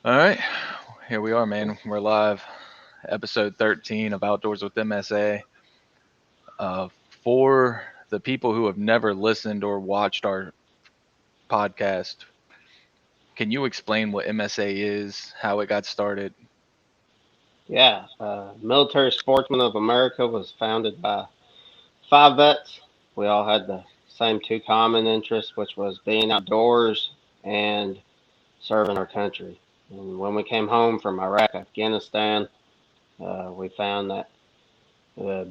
All right, here we are, man. We're live, episode 13 of Outdoors with MSA. Uh, for the people who have never listened or watched our podcast, can you explain what MSA is, how it got started? Yeah, Military Sportsmen of America was founded by five vets. We all had the same two common interests, which was being outdoors and serving our country. And when we came home from Iraq, Afghanistan, we found that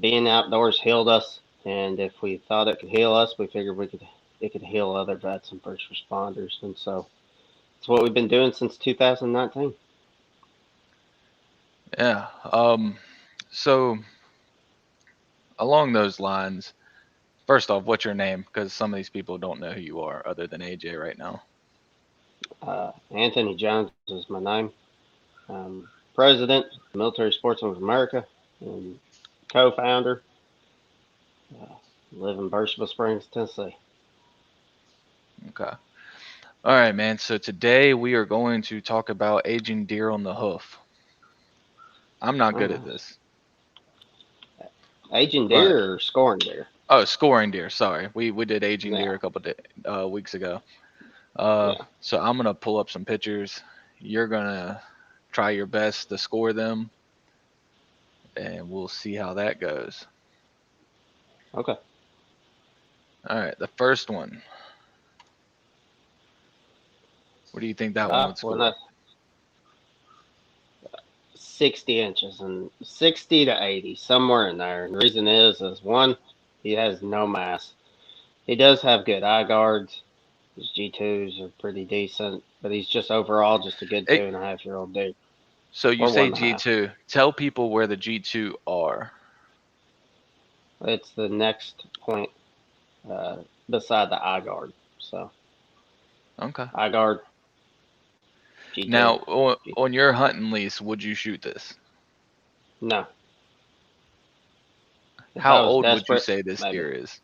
being outdoors healed us, and if we thought it could heal us, we figured it could heal other vets and first responders. And so it's what we've been doing since 2019. Yeah. So along those lines, first off, what's your name? Because some of these people don't know who you are other than AJ right now. Anthony Jones is my name. President, Military Sportsmen of America, and co-founder. Uh, Live in Birchville Springs, Tennessee. Okay. All right, man. So today we are going to talk about aging deer on the hoof. I'm not Oh, good at nice. this, Aging but deer or scoring deer? oh, scoring deer. Sorry, we did aging deer Yeah, a couple weeks ago. yeah. So I'm gonna pull up some pictures. You're gonna try your best to score them, and we'll see how that goes. Okay. All right, the first one. What do you think that one would Well, that's score? 60 inches and 60 to 80, somewhere in there. And the reason is one, he has no mass. He does have good eye guards. His G2s are pretty decent, but he's just overall just a good Hey, 2.5-year-old dude, so you or say one and a half. G2. Tell people where the G2 are. It's the next point uh, beside the eye guard. So Okay. eye guard, G2, Now, on, G2. on your hunting lease, would you shoot this? No, if How I was old would you desperate, say this maybe. deer is?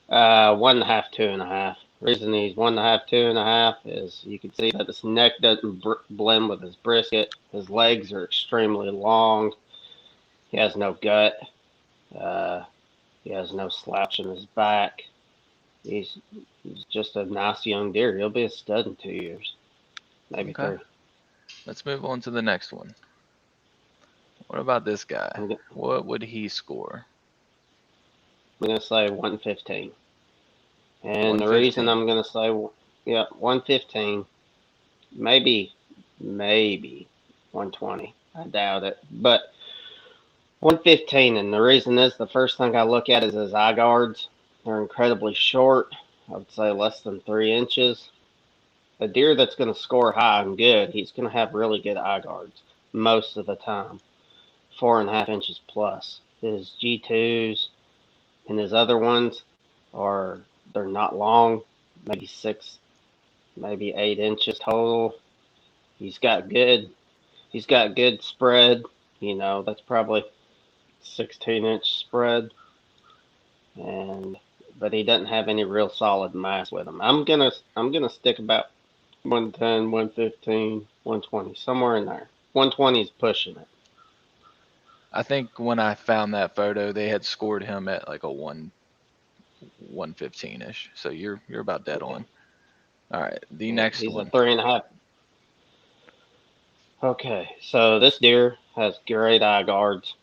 1.5, 2.5. Reason he's 1.5, 2.5 is you can see that his neck doesn't blend with his brisket. His legs are extremely long. He has no gut. Uh, he has no slouch in his back. He's he's just a nice young deer. He'll be a stud in 2 years, maybe Okay. three. Let's move on to the next one. What about this guy? I'm, What would he score? I'm gonna say 115, and the reason 115. I'm gonna say yeah 115, maybe 120. I doubt it, but 115, and the reason is the first thing I look at is his eye guards. They're incredibly short. I would say less than 3 inches. A deer that's going to score high and good, he's going to have really good eye guards most of the time. 4.5 inches plus. His G2s and his other ones are they're not long, maybe 8 inches total. He's got good he's got good spread. That's probably 16-inch spread, and but he doesn't have any real solid mass with him. I'm gonna stick about 110, 115, 120, somewhere in there. 120 is pushing it. I think when I found that photo, they had scored him at like a 115 ish. So you're about dead Yeah, on. All right, the yeah. next He's a one. 3.5. Okay, so this deer has great eye guards.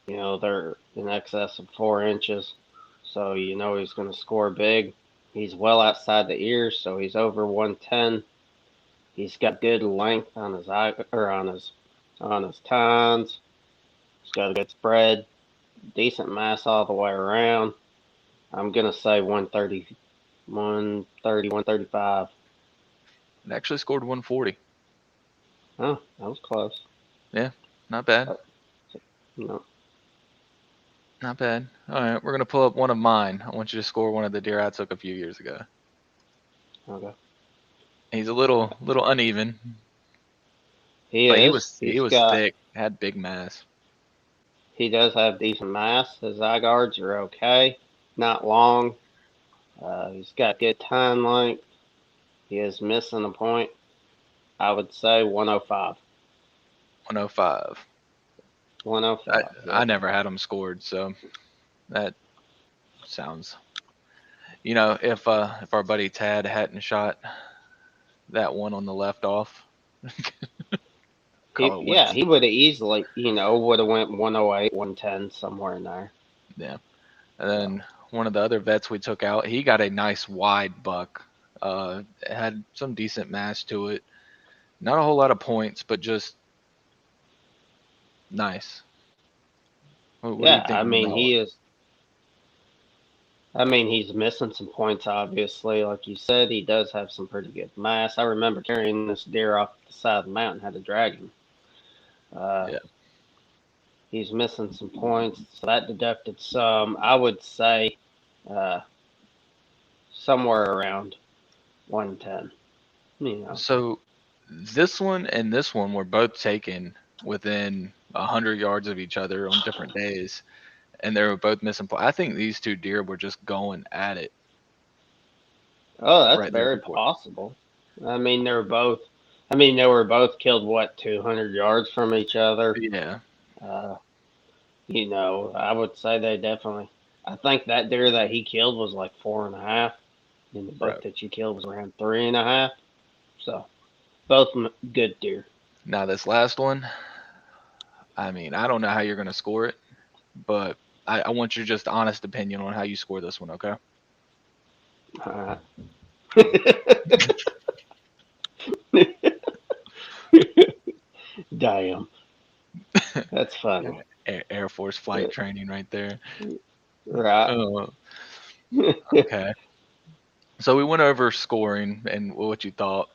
They're in excess of 4 inches, so he's going to score big. He's well outside the ears, so he's over 110. He's got good length on his eye or on his tines. He's got a good spread, decent mass all the way around. I'm gonna say 130, 130, 135. It actually scored 140. Oh, that was close. Yeah, not bad. Uh, no, Not bad. All right, we're gonna pull up one of mine. I want you to score one of the deer I took a few years ago. okay. He's a little uneven, He but he is. was he was thick, had big mass. He does have decent mass. His eye guards are okay, not long. He's got good time length. He is missing a point. I would say 105. 105. 105. I Yep. never had them scored, so that sounds. If our buddy Tad hadn't shot that one on the left off, call it one. He would have easily, would have went 108, 110 somewhere in there. Yeah. And So then one of the other vets we took out, he got a nice wide buck. It had some decent mass to it. Not a whole lot of points, but just nice. What are you yeah, I thinking on mean that one? he is. I mean he's missing some points. Obviously, like you said, he does have some pretty good mass. I remember carrying this deer off the side of the mountain, had to drag him. Uh, Yeah. he's missing some points, so that deducted some. I would say uh, somewhere around 110. You know. So this one and this one were both taken within 100 yards of each other on different days, and they were both missing. I think these two deer were just going at it Oh, that's right there very before. possible. I mean, they were both. I mean, they were both killed. What, 200 yards from each other? Yeah, Uh, I would say they definitely. I think that deer that he killed was like 4.5, and the buck right. that you killed was around 3.5. So both good deer. Now this last one, I mean, I don't know how you're gonna score it, but I want your just honest opinion on how you score this one, okay? Uh, Damn, that's Yeah, funny. Air Force flight training right there. Right. Uh, okay. So we went over scoring and what you thought.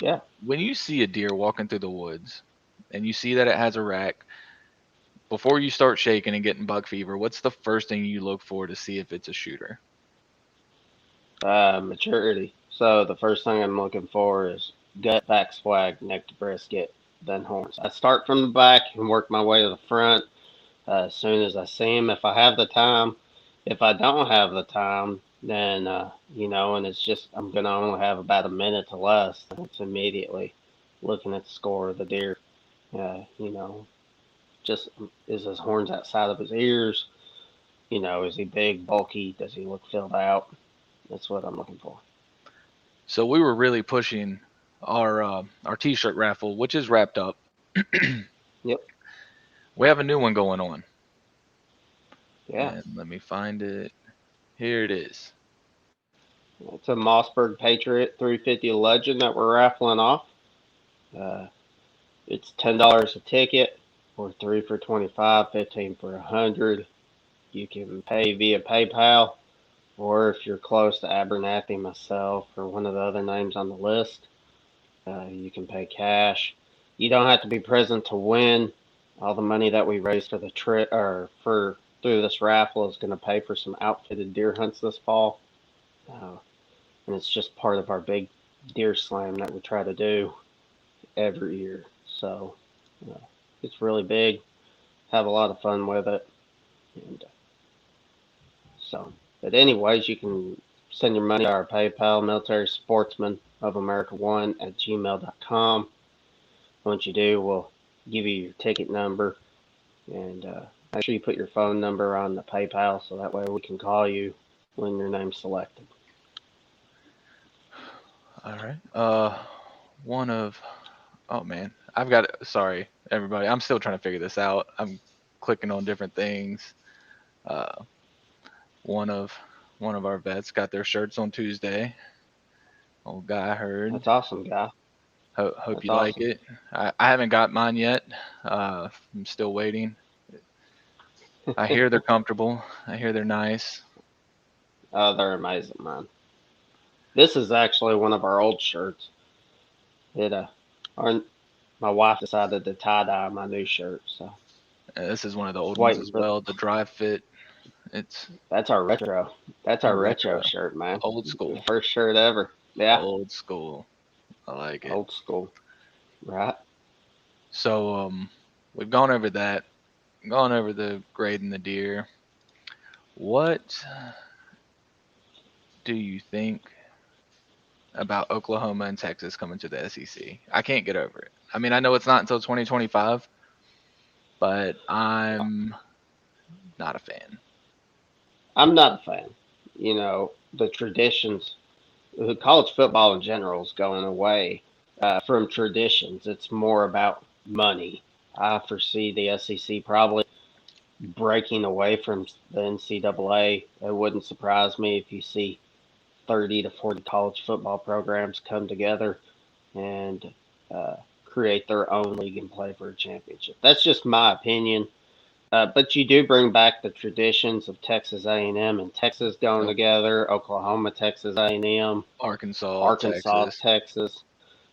Yeah. When you see a deer walking through the woods and you see that it has a rack, before you start shaking and getting buck fever, what's the first thing you look for to see if it's a shooter? Maturity. So the first thing I'm looking for is gut, back swag, neck to brisket, then horns. I start from the back and work my way to the front as soon as I see them. If I have the time, if I don't have the time, then and it's just I'm gonna only have about a minute to less. It's immediately looking at the score of the deer. Just is his horns outside of his ears? Is he big, bulky? Does he look filled out? That's what I'm looking for. So we were really pushing our t-shirt raffle, which is wrapped up. Yep. We have a new one going on. Yeah. And let me find it. Here it is. It's a Mossberg Patriot 350 Legend that we're raffling off. Uh, it's $10 a ticket, or 3 for 25, 15 for 100. You can pay via PayPal, or if you're close to Abernathy, myself, or one of the other names on the list, you can pay cash. You don't have to be present to win. All the money that we raise for the trip or for through this raffle is going to pay for some outfitted deer hunts this fall. Uh, and it's just part of our big deer slam that we try to do every year. So uh, it's really big. Have a lot of fun with it, and so. But anyways, you can send your money to our PayPal, Military Sportsman of America 1 at gmail.com. Once you do, we'll give you your ticket number, and make sure you put your phone number on the PayPal so that way we can call you when your name's selected. All right. One of Oh man, I've got sorry everybody. I'm still trying to figure this out. I'm clicking on different things. Uh, one of one of our vets got their shirts on Tuesday. Old guy heard. That's awesome, guy. Hope That's you like awesome. it. I haven't got mine yet. I'm still waiting. I hear they're comfortable. I hear they're nice. Oh, they're amazing, man. This is actually one of our old shirts. It our My wife decided to tie dye my new shirt, so This is one of the just old ones waiting as for. well. The dry fit. It's That's our retro. That's our retro retro, shirt, man. old The school, first shirt ever. Yeah, old school. I like it. old school. Right. So we've gone over that. Gone over the grading the deer. What do you think? about Oklahoma and Texas coming to the SEC. I can't get over it. I mean, I know it's not until 2025, but I'm not a fan. I'm not a fan. You know, the traditions, college football in general is going away from traditions. It's more about money. I foresee the SEC probably breaking away from the NCAA. It wouldn't surprise me if you see 30 to 40 college football programs come together and create their own league and play for a championship. That's just my opinion. But you do bring back the traditions of Texas A&M and Texas going Yep. together, Oklahoma, Texas A&M, Arkansas, Arkansas, Texas. Texas.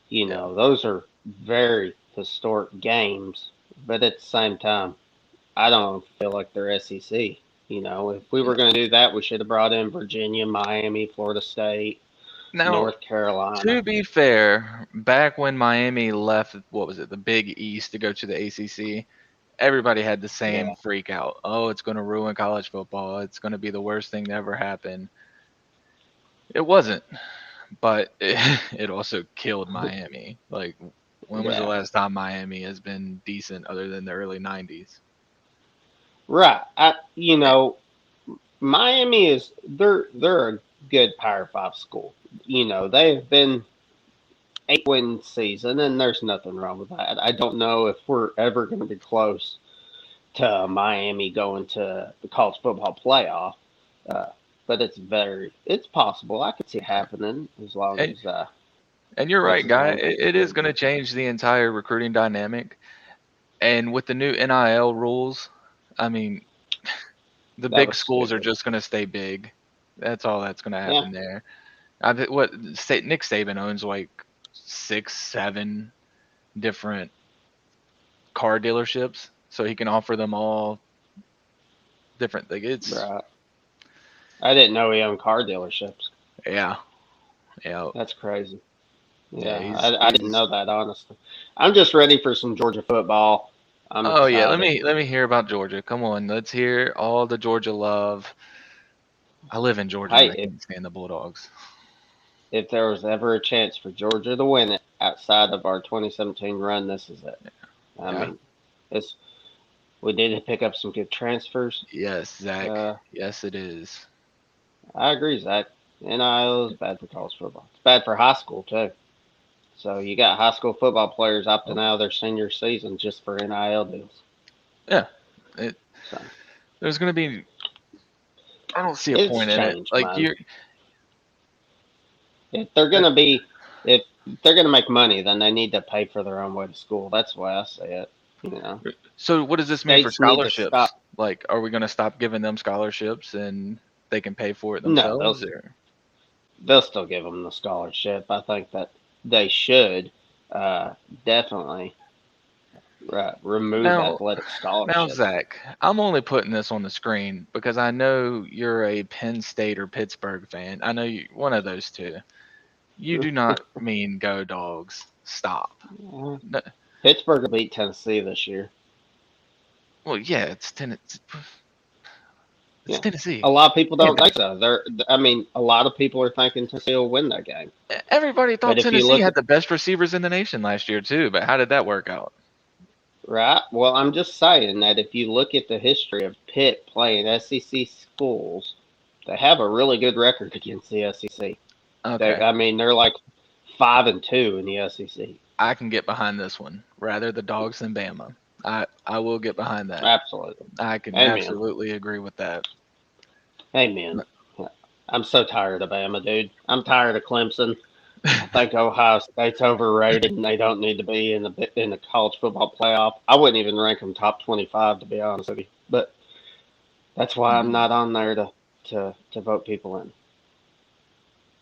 You Yeah. know, those are very historic games. But at the same time, I don't feel like they're SEC. You know, if we were No. going to do that, we should have brought in Virginia, Miami, Florida State, Now, North Carolina. to be fair, back when Miami left, what was it, the Big East to go to the ACC, everybody had the Yeah, same freak out. Oh, it's going to ruin college football. It's going to be the worst thing to ever happen. It wasn't, but it also killed Miami. Like, when was the yeah, last time Miami has been decent other than the early 90s? right. You know, Miami is they're a good Power Five school. You know, they've been 8-win season, and there's nothing wrong with that. I don't know if we're ever going to be close to Miami going to the college football playoff, uh, but it's possible. I could see it happening as long And, as and you're what's right, his guy. name It, gets it is good. going to change the entire recruiting dynamic. And with the new NIL rules, I mean, the That big was schools are stupid. just going to stay big. That's all that's going to Yeah, happen there. What Nick Saban owns like 6, 7 different car dealerships, so he can offer them all different. Like it's right. I didn't know he owned car dealerships. yeah, yeah, That's crazy. yeah. Yeah, He's I didn't know that honestly. I'm just ready for some Georgia football. I'm Oh yeah, let excited. me let me hear about Georgia. Come on, let's hear all the Georgia love. I live in Georgia Hey, and I can't stand the Bulldogs. if there was ever a chance for Georgia to win it outside of our 2017 run, this is it. I Yeah. mean, it's we did pick up some good transfers. Yes, Zach. Uh, Yes, it is. I agree, Zach. NIL is bad for college football. It's bad for high school too. So you got high school football players opting Oh, out of their senior season just for NIL deals. yeah. It, So there's gonna be. I don't see a it's point in it. changed, Like man. you're. If they're gonna be, if they're gonna make money, then they need to pay for their own way to school. That's the way I see it. You know, So what does this mean for states need to scholarships? stop. Like, are we gonna stop giving them scholarships and they can pay for it No, themselves? Or they'll still give them the scholarship. I think that they should uh, definitely remove now, athletic now, scholarships. Zach, I'm only putting this on the screen because I know you're a Penn State or Pittsburgh fan. I know you one of those two. You do not mean go dogs. Stop. No, Pittsburgh will beat Tennessee this year. well, yeah, it's Tennessee. It's Yeah, Tennessee. a lot of people Can't don't think so. I mean, a lot of people are thinking Tennessee will win that game. Everybody thought But if you Tennessee look had at the best receivers in the nation last year too, but how did that work out? right, well, I'm just saying that if you look at the history of Pitt playing SEC schools, they have a really good record against the SEC. Okay, I mean, they're like 5-2 in the SEC. I can get behind this one. Rather the dogs than Bama. I will get behind that. Absolutely. I can Amen. absolutely agree with that. Amen. I'm so tired of Bama, dude. I'm tired of Clemson. I think Ohio State's overrated and they don't need to be in the college football playoff. I wouldn't even rank them top 25 to be honest with you. But that's why I'm Mm. not on there to vote people in.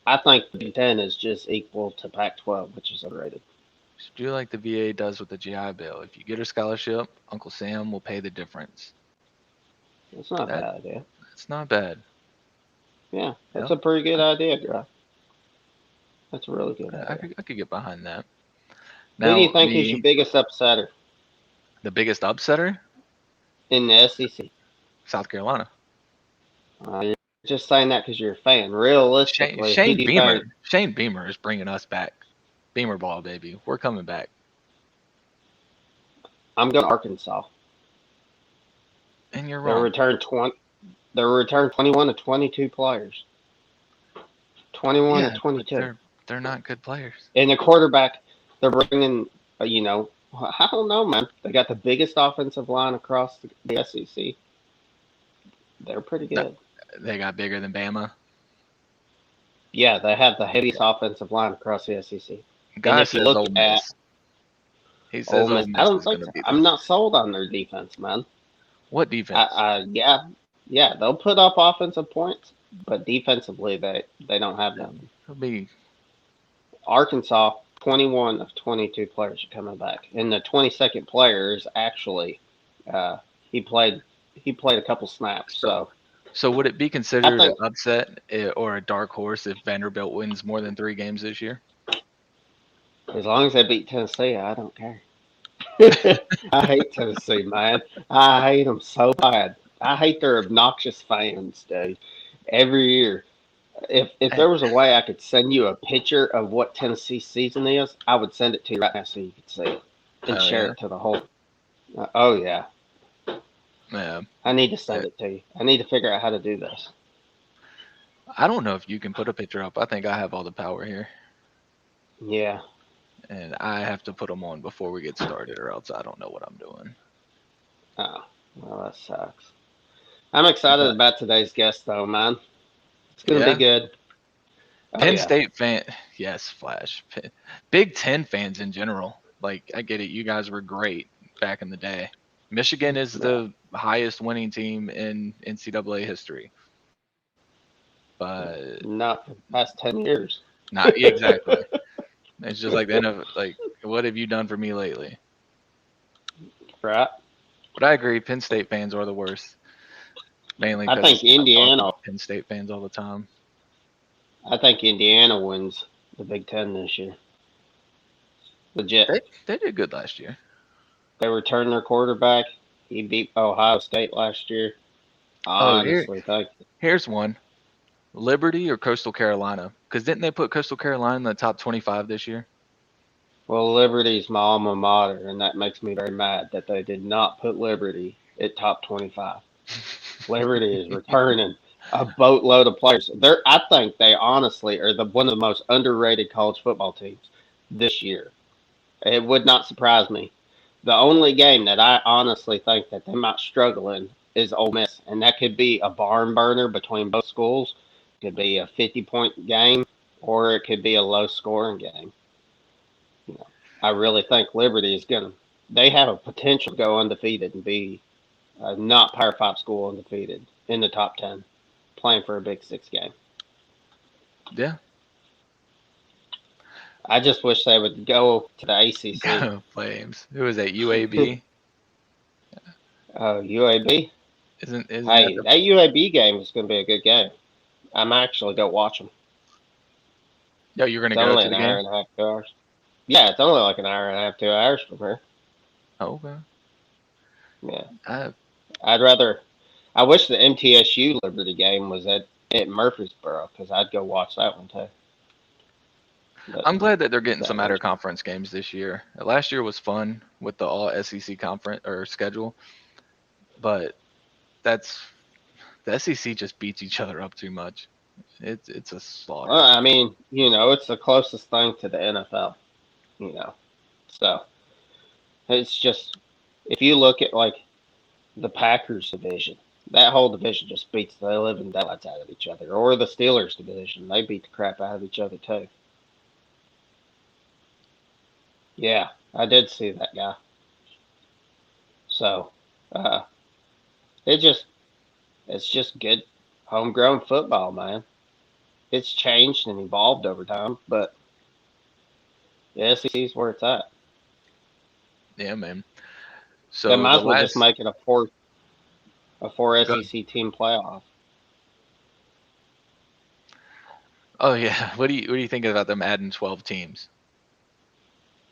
I think the Big Ten is just equal to Pac-12, which is overrated. Should do like the VA does with the GI Bill. If you get a scholarship, Uncle Sam will pay the difference. It's not a That bad idea. that's not bad. Yeah, that's Yeah, a pretty good I, idea, Griff. That's a really good I idea. could I could get behind that. Who do you Now think is your biggest upsetter the biggest upsetter, in the SEC? South Carolina. Uh, just saying that because you're a fan. Realistically, who do you think? Shane Beamer is bringing us back. Beamer ball, baby. We're coming back. I'm going to Arkansas. And you're They wrong. returned 20. They returned 21 to 22 players. 21 to Yeah, but 22. they're not good players. And the quarterback, they're bringing. I don't know, man. They got the biggest offensive line across the SEC. They're pretty No, good. they got bigger than Bama. Yeah, they have the heaviest offensive line across the SEC. And Guy if you says look Ole at Miss. He Ole says Ole Miss, I Miss don't is going think to so. be I'm the not sold on their defense, man. what defense? Yeah, they'll put up offensive points, but defensively they don't have nothing. It'll be Arkansas, 21 of 22 players are coming back, and the 22nd player is actually uh, he played he played a couple snaps. so. So So would it be I considered an think upset or a dark horse if Vanderbilt wins more than 3 games this year? as long as they beat Tennessee, I don't care. I hate Tennessee, man. I hate them so bad. I hate their obnoxious fans, dude. Every year, if And, there was a way I could send you a picture of what Tennessee's season is, I would send it to you right now so you could see it and oh share yeah, it to the whole. Oh yeah, yeah. I need to Uh, send it to you. I need to figure out how to do this. I don't know if you can put a picture up. I think I have all the power here, Yeah. and I have to put them on before we get started, or else I don't know what I'm doing. Oh, well, that sucks. I'm excited But about today's guest, though, man. It's gonna be yeah, good. Oh Penn yeah. State fan, yes, Flash. Big Ten fans in general. Like I get it. You guys were great back in the day. Michigan is Yeah. the highest winning team in NCAA history, but Not for the past 10 years. not exactly. It's just like the end of like, what have you done for me lately? Right. But I agree, Penn State fans are the worst, mainly I think because I talk Indiana. about Penn State fans all the time. I think Indiana wins the Big Ten this year. Legit. They did good last year. They returned their quarterback. He beat Ohio State last year. Oh, Honestly, think. here's one: Liberty or Coastal Carolina? Because didn't they put Coastal Carolina in the top 25 this year? Well, Liberty's my alma mater, and that makes me very mad that they did not put Liberty at top 25. Liberty is returning a boatload of players. I think they honestly are one of the most underrated college football teams this year. It would not surprise me. The only game that I honestly think that they might struggle in is Ole Miss, and that could be a barn burner between both schools. It could be a 50-point game, or it could be a low scoring game. You know, I really think Liberty is gonna. They have a potential to go undefeated and be not Power Five school undefeated in the top 10, playing for a Big Six game. Yeah, I just wish they would go to the ACC. go Flames. Who is that? UAB? UAB. Isn't that Hey, the? that UAB game is going to be a good game. I'm actually go watch them. Yo, you're gonna It's go only to an the hour game? and a half, 2 hours. Yeah, it's only like an hour and a half, 2 hours from here. Oh, okay. Yeah, I, I'd rather. I wish the MTSU Liberty game was at Murfreesboro because I'd go watch that one too. But I'm glad that they're getting that some outer one's conference games this year. Last year was fun with the all SEC conference or schedule, but that's the SEC just beats each other up too much. It's a well. slaughter. I mean, it's the closest thing to the NFL. You know, so it's just if you look at like the Packers division. That whole division just beats the living daylights out of each other. Or the Steelers division. They beat the crap out of each other too. Yeah, I did see that guy. So uh it just it's just good homegrown football, man. It's changed and evolved over time, but the SEC is where it's at. Yeah, man. They So might the as well just last make it a four go. SEC team playoff. Oh yeah, what do you think about them adding 12 teams?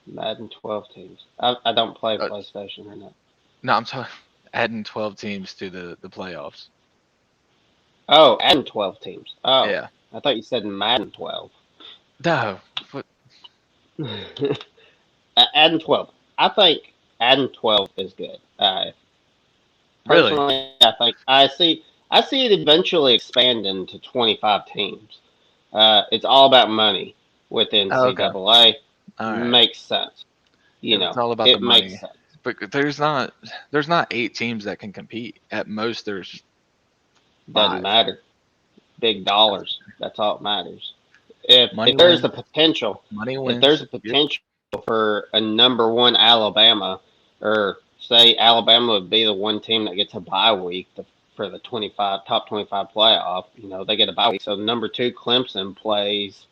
Madden 12 teams. I don't play Uh, PlayStation or not. no, I'm talking adding 12 teams to the playoffs. Oh, adding 12 teams. Oh, Yeah. I thought you said Madden 12. No. What? Adding 12. I think adding 12 is good. Really? Personally, I see it eventually expanding to 25 teams. It's all about money with Oh, okay. NCAA. All right. Makes sense. If it's all about the It makes money, sense. but there's not 8 teams that can compete. At most, there's Doesn't 5. matter. Big That's dollars. That's all that matters. If money there's a wins. potential, Money if there's wins. a Yep. potential for a number one Alabama, or say Alabama would be the one team that gets a bye week for the 25 top 25 playoff. They get a bye week. So number two Clemson plays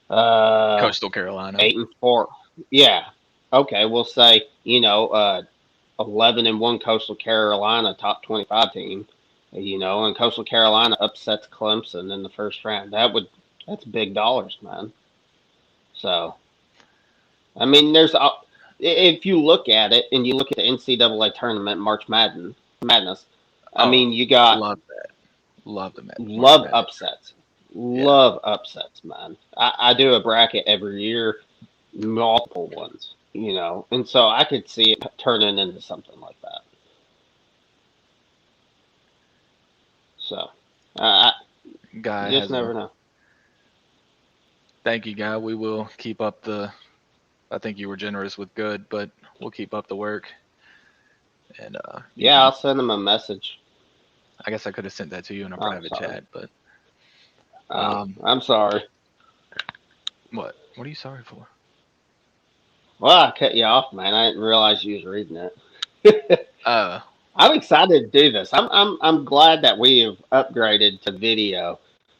uh Coastal Carolina. 8-4. Yeah. Okay, we'll say 11-1 Coastal Carolina top 25 team. And Coastal Carolina upsets Clemson in the first round. That's big dollars, man. So I mean, if you look at it and you look at the NCAA tournament, Madness. I Oh, mean, you got love that. Love the March love Madness. upsets, Yeah. love upsets, man. I do a bracket every year, multiple ones, and so I could see it turning into something like that. So I Guy you just has a never know. Thank you, guy. We will keep up the. I think you were generous with good, but we'll keep up the work. And you Yeah, can. I'll send them a message. I guess I could have sent that to you in a I'm private sorry. chat, but Oh, um, I'm sorry. what? What are you sorry for? Well, I cut you off, man. I didn't realize you was reading it. Uh, I'm excited to do this. I'm glad that we have upgraded to video.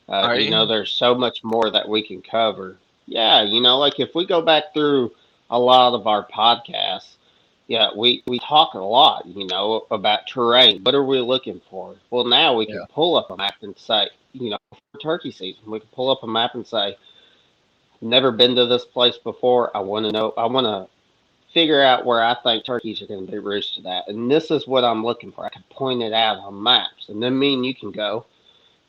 are you? There's so much more that we can cover. Yeah, like if we go back through a lot of our podcasts, yeah, we talk a lot, about terrain. What are we looking for? Well, now we can Yeah. pull up a map and say, for turkey season, we can pull up a map and say, never been to this place before. I want to know. I want to figure out where I think turkeys are going to be roosted at. And this is what I'm looking for. I can point it out on maps. And then me and you can go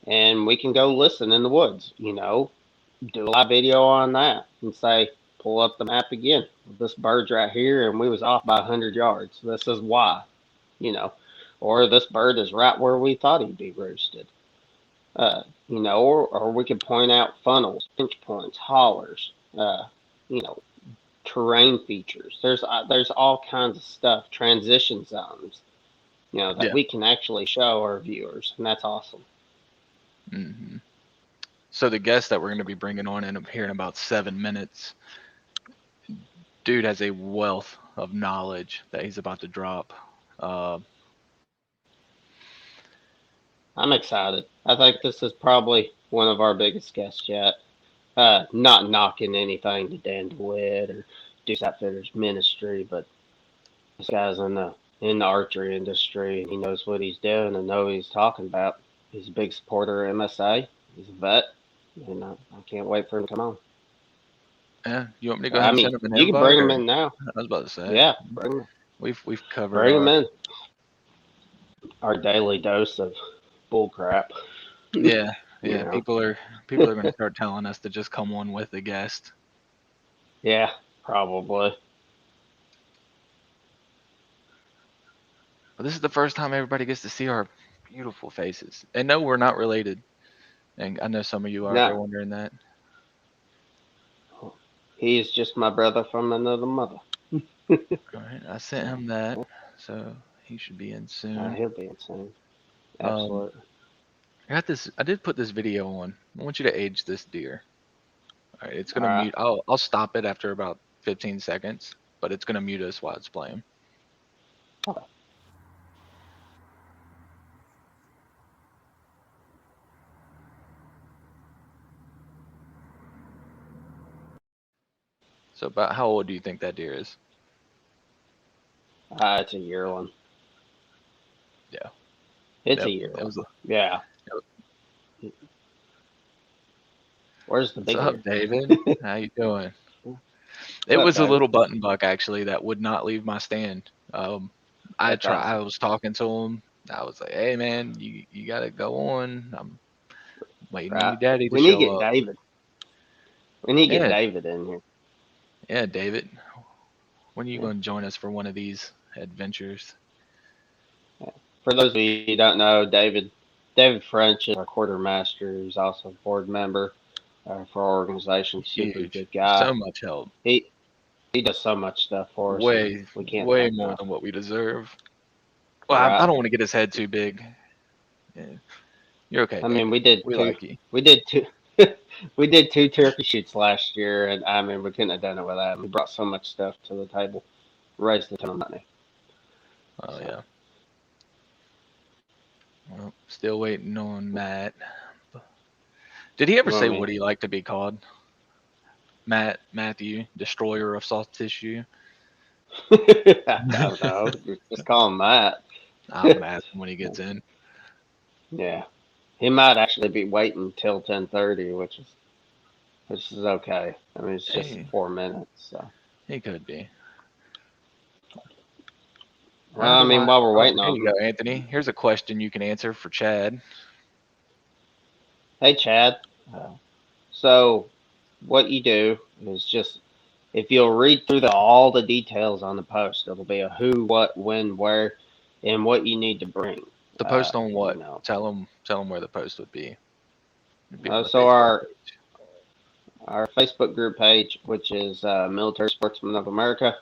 and we can go listen in the woods, do a live video on that and say, pull up the map again. This bird's right here and we was off by 100 yards. This is why, you know. Or this bird is right where we thought he'd be roosted. Or we could point out funnels, pinch points, hollers, you know, terrain features. There's all kinds of stuff, transition zones, that Yeah. we can actually show our viewers, and that's awesome. hmm So the guest that we're going to be bringing on in here in about 7 minutes, dude has a wealth of knowledge that he's about to drop. Uh, I'm excited. I think this is probably one of our biggest guests yet. Not knocking anything to Dan DeWitt or Deuce Outfitters Ministry, but this guy's in the archery industry and he knows what he's doing and know what he's talking about. He's a big supporter of MSA. He's a vet, and I can't wait for him to come on. yeah, you want me to go ahead I and mean, send him an you can bring invite, him or in now. I was about to say Yeah, we've covered bring him our. in. Our daily dose of bull crap. Yeah, you yeah. know. People are going to start telling us to just come on with a guest. Yeah, probably. But this is the first time everybody gets to see our beautiful faces. And no, we're not related. And I know some of you out No, there wondering that. he's just my brother from another mother. All right, I sent him that, so he should be in soon. He'll be insane. Um, Absolutely. I got this. I did put this video on. I want you to age this deer. All right, it's All gonna right. mute. I'll stop it after about 15 seconds, but it's gonna mute us while it's playing. Okay. So about how old do you think that deer is? It's a yearling. Yeah. It's a Yep. It yearling. was. Yeah. Where's the What's big up, deer? David? How you doing? It What's up, was a David? little button buck actually that would not leave my stand. I That's try. I awesome. was talking to him. I was like, hey man, you gotta go on. I'm waiting on Right. your daddy to We need to show get up. David. We need to get Yeah, David in here. yeah, David. When are you Yeah. going to join us for one of these adventures? Yeah. For those of you who don't know, David French is our quartermaster. He's also a board member for our organization. Super Huge. good guy. So much help. He he does so much stuff for us, and Way, we can't way thank him more enough. than what we deserve. Well, Right. I don't want to get his head too big. Yeah. You're okay, I mean, David. we did We two. like you. We did two. We did two turkey shoots last year, and I mean, we couldn't have done it without him. He brought so much stuff to the table, raised a ton of money. Oh So, yeah. Well, still waiting on Matt. Did he ever well, I say what mean, he liked to be called? Matthew, destroyer of soft tissue. I don't know. Just call him that. I'm gonna ask him when he gets in. Yeah, he might actually be waiting till 10:30, which is okay. I mean, it's just Hey, 4 minutes. So, he could be. well, I mean, Otherwise, while we're oh, waiting here on you him, go, Anthony. Here's a question you can answer for Chad. hey Chad. Uh, so, what you do is just if you'll read through all the details on the post, it'll be a who, what, when, where, and what you need to bring. The post on You what? know, Tell him where the post would be. It'd be on the so Facebook page. our Facebook group page, which is Military Sportsmen of America,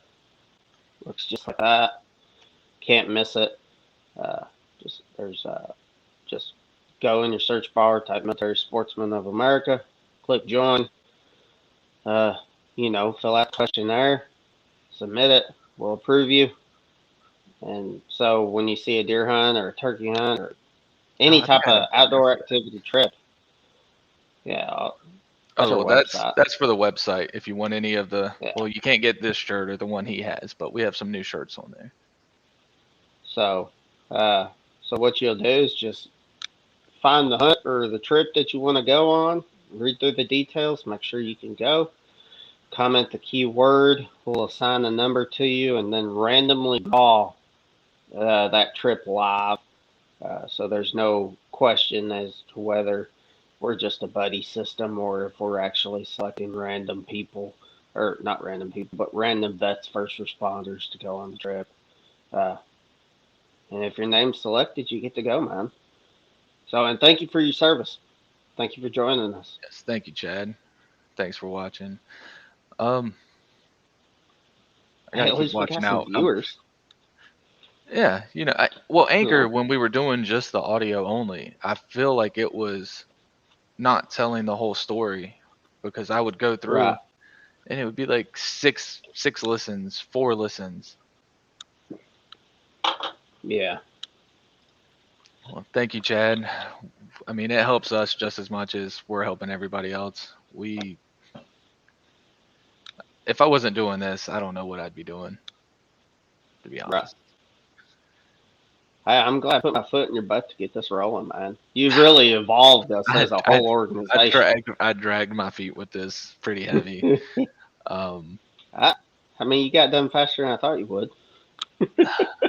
looks just like that. Can't miss it. Uh, just go in your search bar, type Military Sportsmen of America, click join. Uh, fill out the questionnaire, submit it. We'll approve you. And so when you see a deer hunt or a turkey hunt or Oh, any I think type I had a of button there outdoor for that. activity trip, yeah, that's Oh, our well, website. that's for the website. If you want any of the, Yeah. well, you can't get this shirt or the one he has, but we have some new shirts on there. So, uh, so what you'll do is just find the hunt or the trip that you want to go on, read through the details, make sure you can go, comment the keyword, we'll assign a number to you, and then randomly draw that trip live. So there's no question as to whether we're just a buddy system or if we're actually selecting random people, or not random people, but random vets, first responders to go on the trip. Uh, and if your name's selected, you get to go, man. So, and thank you for your service. Thank you for joining us. Yes, thank you, Chad. Thanks for watching. Um, I Hey, gotta at keep least we watching got some out. viewers. Yeah, well, You Anchor, know, when we were doing just the audio only, I feel like it was not telling the whole story because I would go right? through and it would be like six listens, 4 listens. Yeah, Well, thank you, Chad. I mean, it helps us just as much as we're helping everybody else. If I wasn't doing this, I don't know what I'd be doing, to be right. honest. Hey, I'm glad I put my foot in your butt to get this rolling, man. You've really evolved us I as a I whole organization. I dragged my feet with this pretty heavy. Um, I, I mean, you got done faster than I thought you would.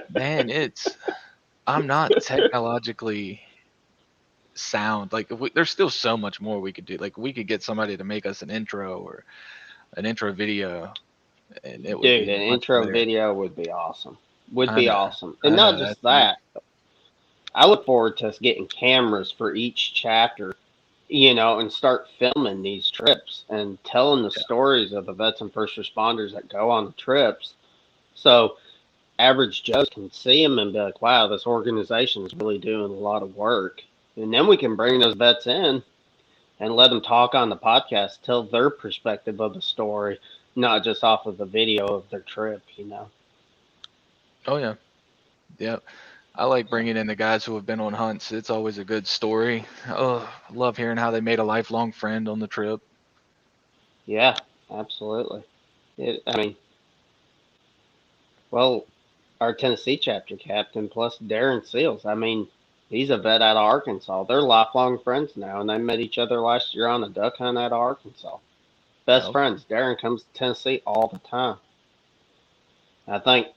man, I'm not technologically sound. Like there's still so much more we could do. Like we could get somebody to make us an intro or an intro video, and it would Dude, be an much intro better. video would be awesome. Would I be know, awesome. And I not know. just That's the that, I look forward to us getting cameras for each chapter, and start filming these trips and telling the yeah. stories of the vets and first responders that go on the trips. So average Joe can see them and be like, wow, this organization is really doing a lot of work. And then we can bring those vets in and let them talk on the podcast, tell their perspective of the story, not just off of the video of their trip. Oh yeah, yeah. I like So, bringing in the guys who have been on hunts. It's always a good story. Oh, love hearing how they made a lifelong friend on the trip. yeah, absolutely. I mean, well, our Tennessee chapter captain plus Darren Seals. I mean, he's a vet out of Arkansas. They're lifelong friends now, and they met each other last year on a duck hunt out of Arkansas. Best Okay. friends. Darren comes to Tennessee all the time. I think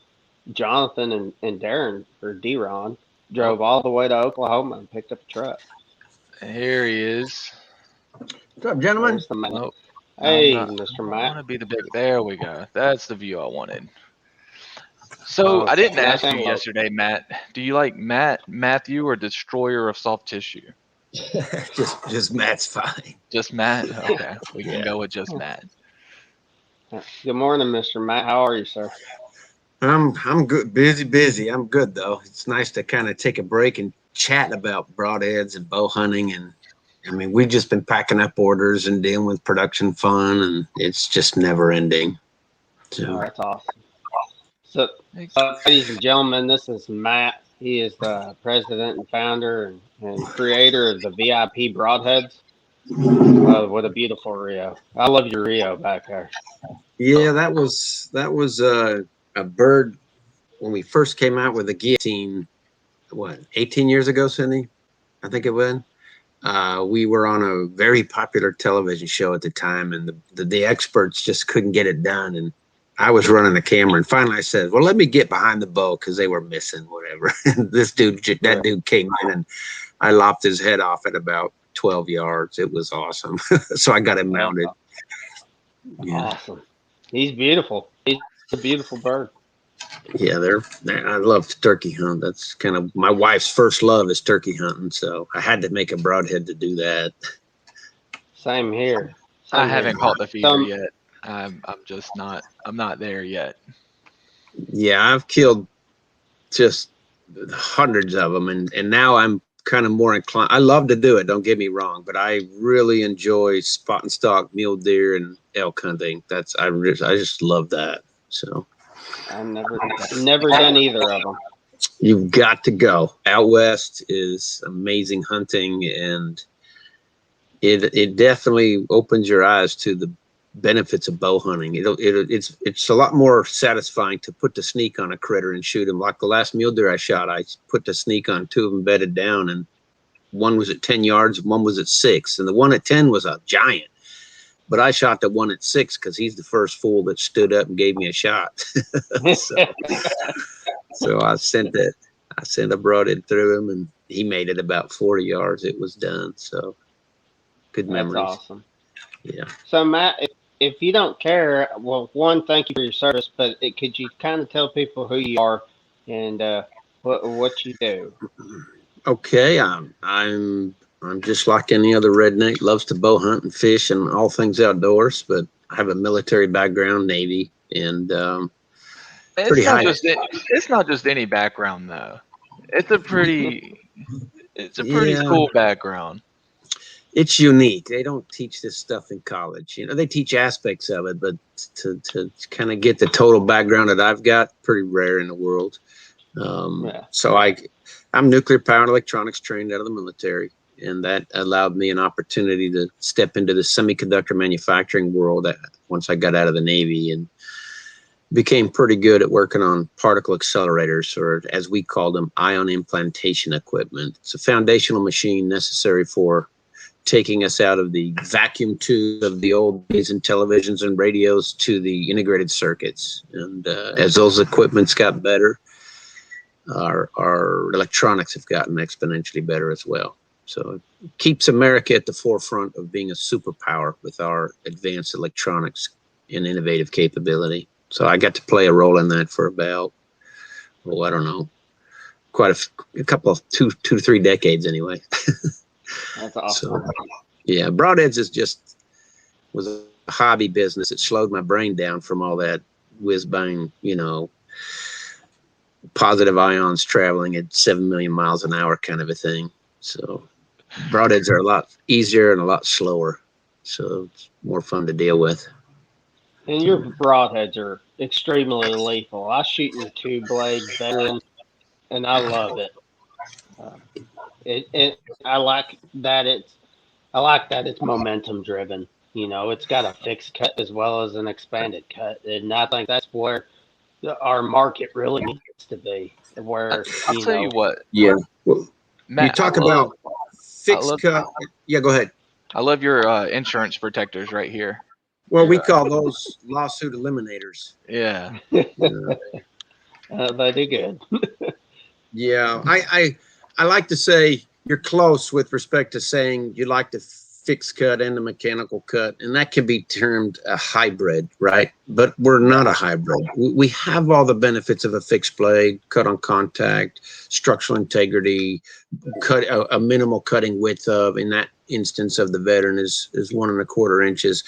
Jonathan and Darren or Deron. drove Oh, all the way to Oklahoma and picked up a truck. here he is. What's up, gentlemen? There's the man. Oh, no, I'm Hey, not. Mr. I don't Matt. want to be the big. There we go. That's the view I wanted. So I Oh, didn't nice ask you antelope. yesterday, Matt. Do you like Matthew, or Destroyer of Soft Tissue? just Matt's fine. Just Matt. Okay, we can Yeah. go with just Matt. Good morning, Mr. Matt. How are you, sir? I'm good. Busy. I'm good though. It's nice to kind of take a break and chat about broadheads and bow hunting, and I mean we've just been packing up orders and dealing with production fun, and it's just never ending. Oh, So that's awesome. So, Ex- ladies and gentlemen, this is Matt. He is the president and founder and creator of the VIP Broadheads. What a beautiful Rio. I love your Rio back there. yeah, that was a bird when we first came out with the guillotine. What 18 years ago, Cindy? I think it was. We were on a very popular television show at the time, and the experts just couldn't get it done. And I was running the camera, and finally I said, "Well, let me get behind the bow because they were missing whatever." And that Right. dude came in, and I lopped his head off at about 12 yards. It was awesome. So I got him That's mounted. Yeah, awesome. He's beautiful. He's a beautiful bird. yeah. I love to turkey hunt. That's kind of my wife's first love is turkey hunting. So I had to make a broadhead to do that. Same here. I Same here. haven't caught the fever So, yet. I'm just not. I'm not there yet. Yeah, I've killed just hundreds of them, and now I'm kind of more inclined. I love to do it, don't get me wrong, but I really enjoy spot and stalk mule deer and elk hunting. I just love that. So I've never done either of them. you've got to go out west. Is amazing hunting, and it definitely opens your eyes to the benefits of bow hunting. It's a lot more satisfying to put the sneak on a critter and shoot him. Like the last mule deer I shot, I put the sneak on two of them bedded down, and one was at 10 yards, one was at 6, and the one at 10 was a giant. But I shot the one at 6 because he's the first fool that stood up and gave me a shot. so, so I sent a broadhead through him, and he made it about 40 yards. It was done. So good That's memories. awesome. Yeah. So, Matt, if you don't care, well, one, thank you for your service, but could you kind of tell people who you are and what you do? Okay. I'm just like any other redneck. Loves to bow hunt and fish and all things outdoors. But I have a military background, Navy, and pretty It's not high. just it's not just any background though. It's a pretty it's a pretty Yeah. cool background. It's unique. They don't teach this stuff in college. They teach aspects of it, but to kind of get the total background that I've got, pretty rare in the world. Yeah. So I'm nuclear power and electronics trained out of the military, and that allowed me an opportunity to step into the semiconductor manufacturing world once I got out of the Navy, and became pretty good at working on particle accelerators, or as we call them, ion implantation equipment. It's a foundational machine necessary for taking us out of the vacuum tube of the old days in televisions and radios to the integrated circuits. And as those equipments got better, our electronics have gotten exponentially better as well. So it keeps America at the forefront of being a superpower with our advanced electronics and innovative capability. So I got to play a role in that for about, I don't know, quite a couple of 2 to 3 decades anyway. That's awesome. So yeah, broadheads was a hobby business. It slowed my brain down from all that whiz bang, positive ions traveling at 7 million miles an hour kind of a thing. So broadheads are a lot easier and a lot slower. So it's more fun to deal with. And your broadheads are extremely lethal. I shoot your two blade veteran, and I love it. Uh, it I like that it's momentum driven. It's got a fixed cut as well as an expanded cut, and I think that's where our market really needs to be. Where I'll tell you what, Yeah. Well, you Matt. talk about I fixed love cut. Yeah, go ahead. I love your insurance protectors right here. Well, we Your call those lawsuit eliminators. yeah. Yeah. they do good. Yeah, I like to say you're close with respect to saying you like the fixed cut and the mechanical cut, and that can be termed a hybrid, right? But we're not a hybrid. We have all the benefits of a fixed blade, cut on contact, structural integrity, cut a minimal cutting width of, in that instance of the veteran is 1.25 inches.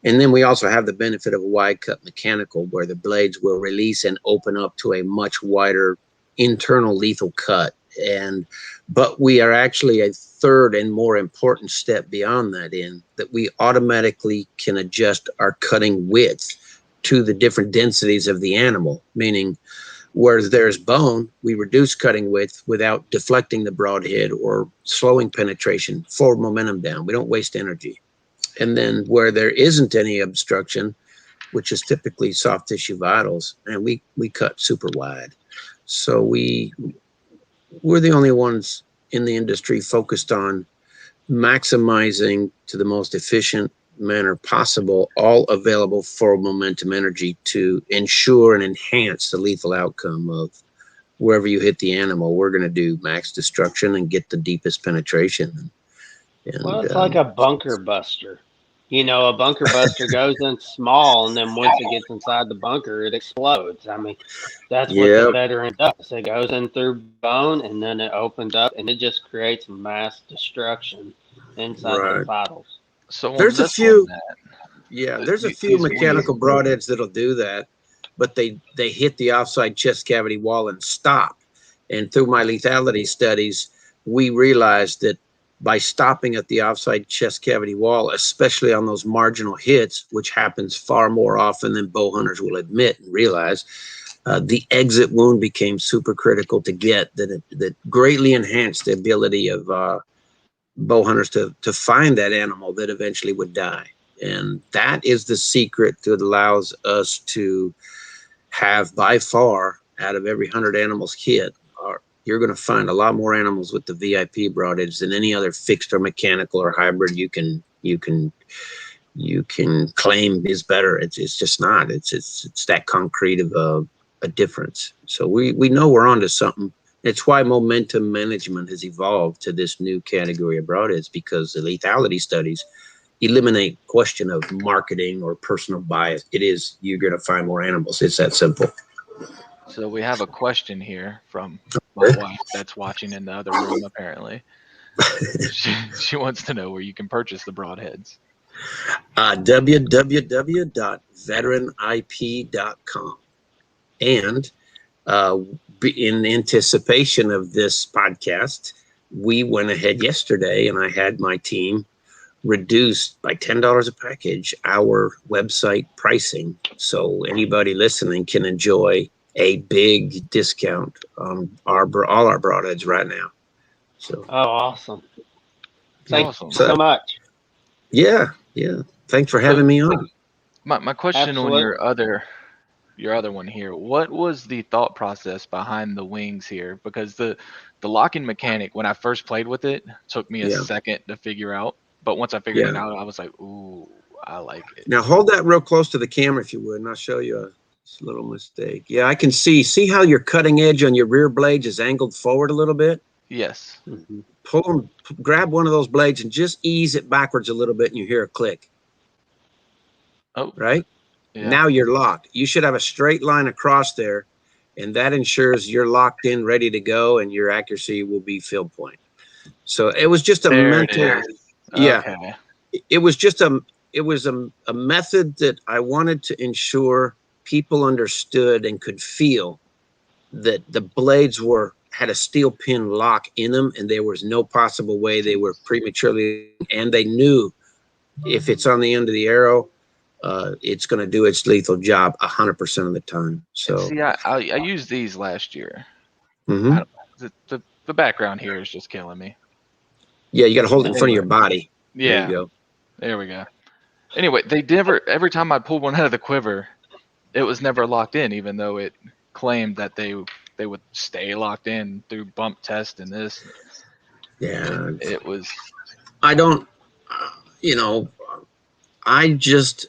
And then we also have the benefit of a wide cut mechanical where the blades will release and open up to a much wider internal lethal cut. But we are actually a third and more important step beyond that, in that we automatically can adjust our cutting width to the different densities of the animal, meaning whereas there's bone, we reduce cutting width without deflecting the broadhead or slowing penetration, forward momentum down. We don't waste energy. And then where there isn't any obstruction, which is typically soft tissue vitals, and we cut super wide. So we're the only ones in the industry focused on maximizing to the most efficient manner possible all available forward momentum energy to ensure and enhance the lethal outcome of wherever you hit the animal. We're going to do max destruction and get the deepest penetration. Well, And it's like a bunker buster. You know, a bunker buster goes in small, and then once it gets inside the bunker, it explodes. I mean, that's what the yeah, veteran does. It goes in through bone, and then it opens up, and it just creates mass destruction inside those right. vitals. So on There's a this one, few, yeah, there's a few these wings. mechanical broadheads that'll do that, but they hit the offside chest cavity wall and stop. And through my lethality studies, we realized that by stopping at the offside chest cavity wall, especially on those marginal hits, which happens far more often than bow hunters will admit and realize, the exit wound became super critical to get. That greatly enhanced the ability of bow hunters to find that animal that eventually would die. And that is the secret that allows us to have, by far, out of every 100 animals hit, you're going to find a lot more animals with the VIP broadheads than any other fixed or mechanical or hybrid you can claim is better. It's just not. It's that concrete of a difference. So we know we're onto something. It's why momentum management has evolved to this new category of broadheads, because the lethality studies eliminate question of marketing or personal bias. It is, you're going to find more animals. It's that simple. So we have a question here from my wife that's watching in the other room. Apparently, she wants to know where you can purchase the broadheads. www.veteranip.com. And in anticipation of this podcast, we went ahead yesterday and I had my team reduced by $10 a package our website pricing, so anybody listening can enjoy a big discount on all our broadheads right now. So Oh, awesome! Thank Awesome. you so much. yeah, thanks for So having me on. my question on Absolutely. your other one here, what was the thought process behind the wings here? Because the locking mechanic, when I first played with it, took me a Yeah, second to figure out. But once I figured it yeah. out, I was like, ooh, I like it. Now hold that real close to the camera if you would, and I'll show you a little mistake. Yeah, I can see how your cutting edge on your rear blades is angled forward a little bit. Yes. Hmm. Pull them, grab one of those blades and just ease it backwards a little bit, and you hear a click. Oh, Right yeah. now you're locked. You should have a straight line across there, and that ensures you're locked in, ready to go, and your accuracy will be field point. So it was just a There it mental, is. yeah. Okay. It was just a method that I wanted to ensure people understood and could feel that the blades had a steel pin lock in them, and there was no possible way they were prematurely, and they knew if it's on the end of the arrow, it's going to do its lethal job 100% of the time. And So see, I used these last year. I mhm. don't, the background here is just killing me. Yeah, you got to hold it in front of Anyway, your body. There you yeah, go. there we go. Anyway, they never. Every time I pulled one out of the quiver, it was never locked in, even though it claimed that they would stay locked in through bump test and this. Yeah, It was I don't, you know, I just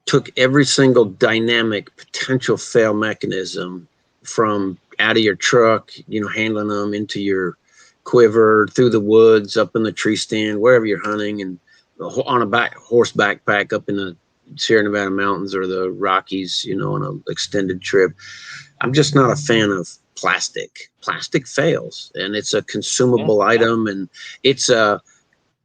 took every single dynamic potential fail mechanism from out of your truck, handling them into your quiver, through the woods, up in the tree stand, wherever you're hunting, and on a horse backpack up in the Sierra Nevada mountains or the Rockies, on an extended trip. I'm just not a fan of plastic. Plastic fails, and it's a consumable item, and it's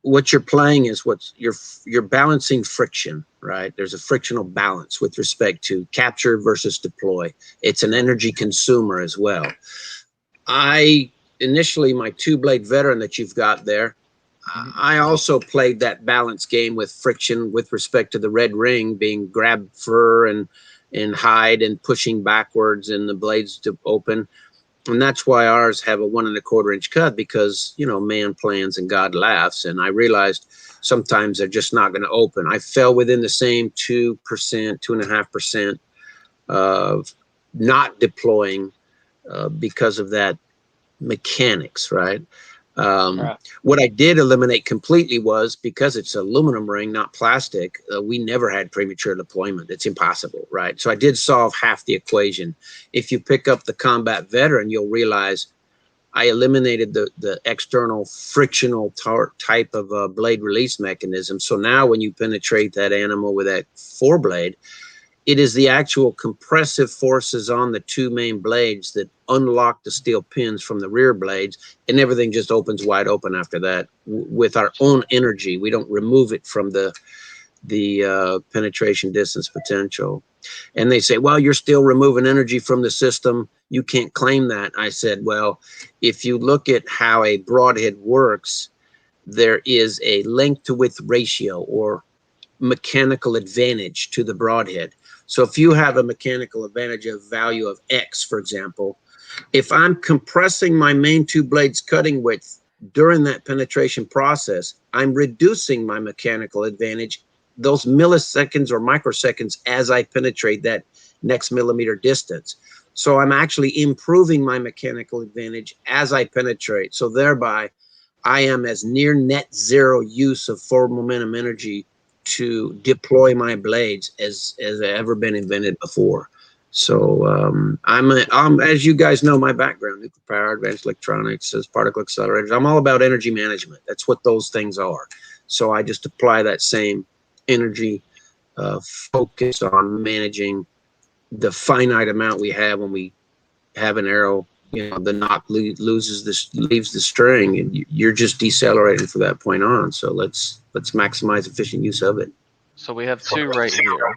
what you're playing is you're balancing friction, right? There's a frictional balance with respect to capture versus deploy. It's an energy consumer as well. Initially, my 2-blade veteran that you've got there, I also played that balance game with friction with respect to the red ring being grab fur and hide and pushing backwards and the blades to open. And that's why ours have a 1¼ inch cut, because, man plans and God laughs. And I realized sometimes they're just not going to open. I fell within the same 2%, 2.5% of not deploying because of that mechanics, right? What I did eliminate completely was, because it's aluminum ring, not plastic, we never had premature deployment. It's impossible, right? So I did solve half the equation. If you pick up the combat veteran, you'll realize I eliminated the external frictional type of blade release mechanism. So now when you penetrate that animal with that 4-blade, it is the actual compressive forces on the 2 main blades that unlock the steel pins from the rear blades, and everything just opens wide open after that with our own energy. We don't remove it from the penetration distance potential. And they say, well, you're still removing energy from the system. You can't claim that. I said, well, if you look at how a broadhead works, there is a length to width ratio or mechanical advantage to the broadhead. So if you have a mechanical advantage of value of X, for example, if I'm compressing my main 2 blades cutting width during that penetration process, I'm reducing my mechanical advantage, those milliseconds or microseconds, as I penetrate that next millimeter distance. So I'm actually improving my mechanical advantage as I penetrate. So thereby, I am as near net zero use of forward momentum energy to deploy my blades as ever been invented before. So I'm as you guys know, my background, nuclear power, advanced electronics, as particle accelerators. I'm all about energy management. That's what those things are. So I just apply that same energy focus on managing the finite amount we have when we have an arrow. The knot leaves the string, and you're just decelerating from that point on. So let's maximize efficient use of it. So we have 2 right here.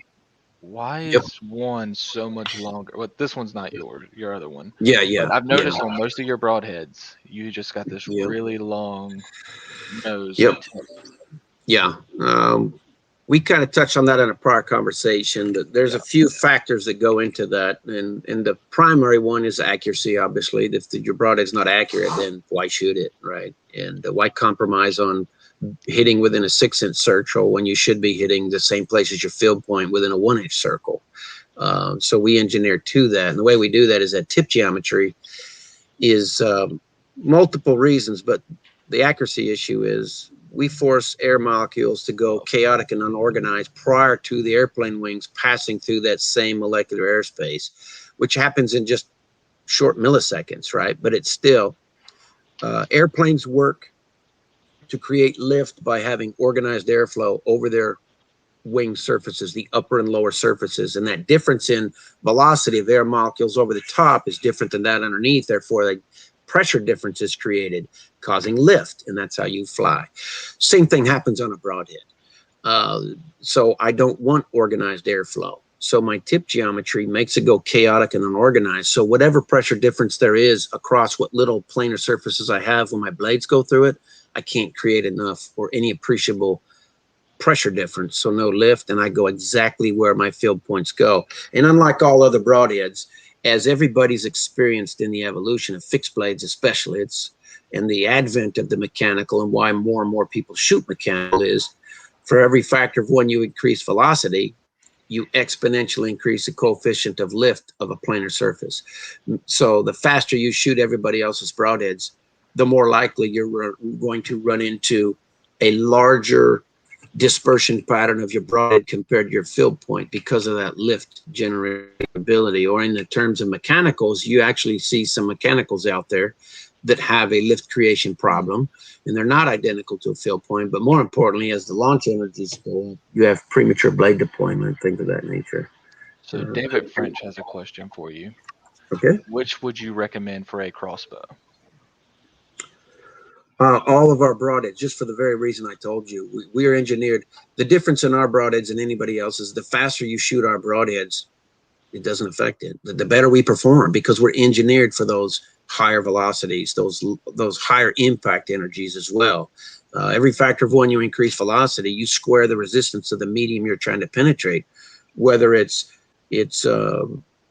Why Yep. is one so much longer? Well, this one's not your other one. Yeah. But I've noticed on most of your broadheads, you just got this Yep. really long nose. Yep. Yeah. We kind of touched on that in a prior conversation, but there's a few factors that go into that. And the primary one is accuracy, obviously. If your broadhead's not accurate, then why shoot it, right? And why compromise on hitting within a 6-inch circle when you should be hitting the same place as your field point within a 1-inch circle? So we engineer to that. And the way we do that is that tip geometry is multiple reasons, but the accuracy issue is we force air molecules to go chaotic and unorganized prior to the airplane wings passing through that same molecular airspace, which happens in just short milliseconds, right? But it's still, airplanes work to create lift by having organized airflow over their wing surfaces, the upper and lower surfaces. And that difference in velocity of air molecules over the top is different than that underneath. Therefore, the pressure difference is created, causing lift, and that's how you fly. Same thing happens on a broadhead. So I don't want organized airflow. So my tip geometry makes it go chaotic and unorganized. So whatever pressure difference there is across what little planar surfaces I have when my blades go through it, I can't create enough or any appreciable pressure difference, so no lift, and I go exactly where my field points go. And unlike all other broadheads, as everybody's experienced in the evolution of fixed blades, especially, it's and the advent of the mechanical, and why more and more people shoot mechanical is, for every factor of 1 you increase velocity, you exponentially increase the coefficient of lift of a planar surface. So the faster you shoot everybody else's broadheads, the more likely you're going to run into a larger dispersion pattern of your broadhead compared to your field point because of that lift generating ability. Or in the terms of mechanicals, you actually see some mechanicals out there that have a lift creation problem, and they're not identical to a field point. But more importantly, as the launch energies go up, you have premature blade deployment, things of that nature. So David French has a question for you. Okay. Which would you recommend for a crossbow? All of our broadheads, just for the very reason I told you, we are engineered. The difference in our broadheads and anybody else is the faster you shoot our broadheads, it doesn't affect it. The better we perform because we're engineered for those higher velocities, those higher impact energies as well. Every factor of one, you increase velocity, you square the resistance of the medium you're trying to penetrate, whether it's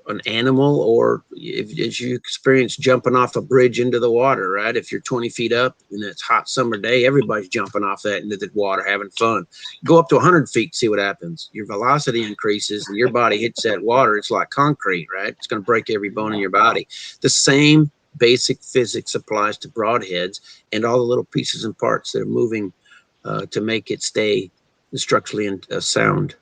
an animal or if you experience jumping off a bridge into the water, right? If you're 20 feet up and it's hot summer day, everybody's jumping off that into the water, having fun. Go up to 100 feet, see what happens. Your velocity increases and your body hits that water. It's like concrete, right? It's going to break every bone in your body. The same basic physics applies to broadheads and all the little pieces and parts that are moving to make it stay structurally sound.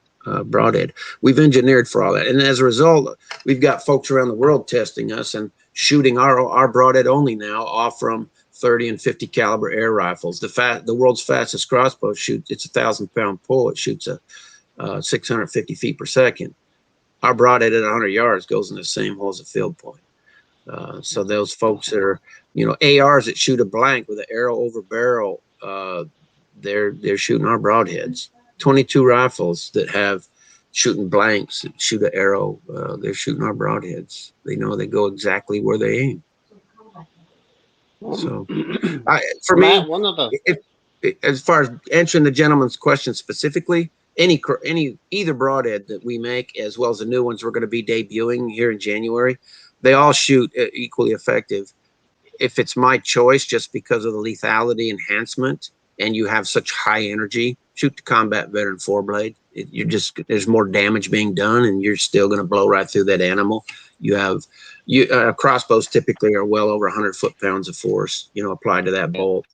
Broadhead. We've engineered for all that. And as a result, we've got folks around the world testing us and shooting our broadhead only now off from 30 and 50 caliber air rifles. The world's fastest crossbow shoots, it's 1,000-pound pull. It shoots 650 feet per second. Our broadhead at 100 yards goes in the same hole as a field point. So those folks that are, ARs that shoot a blank with an arrow over barrel, they're shooting our broadheads. 22 rifles that have shooting blanks that shoot an arrow, they're shooting our broadheads. They know they go exactly where they aim. So for Matt, me, one of the as far as answering the gentleman's question specifically, either broadhead that we make, as well as the new ones we're going to be debuting here in January, they all shoot equally effective. If it's my choice, just because of the lethality enhancement, and you have such high energy, shoot the combat veteran 4-blade. There's more damage being done, and you're still going to blow right through that animal. Crossbows typically are well over 100 foot-pounds of force, applied to that bolt.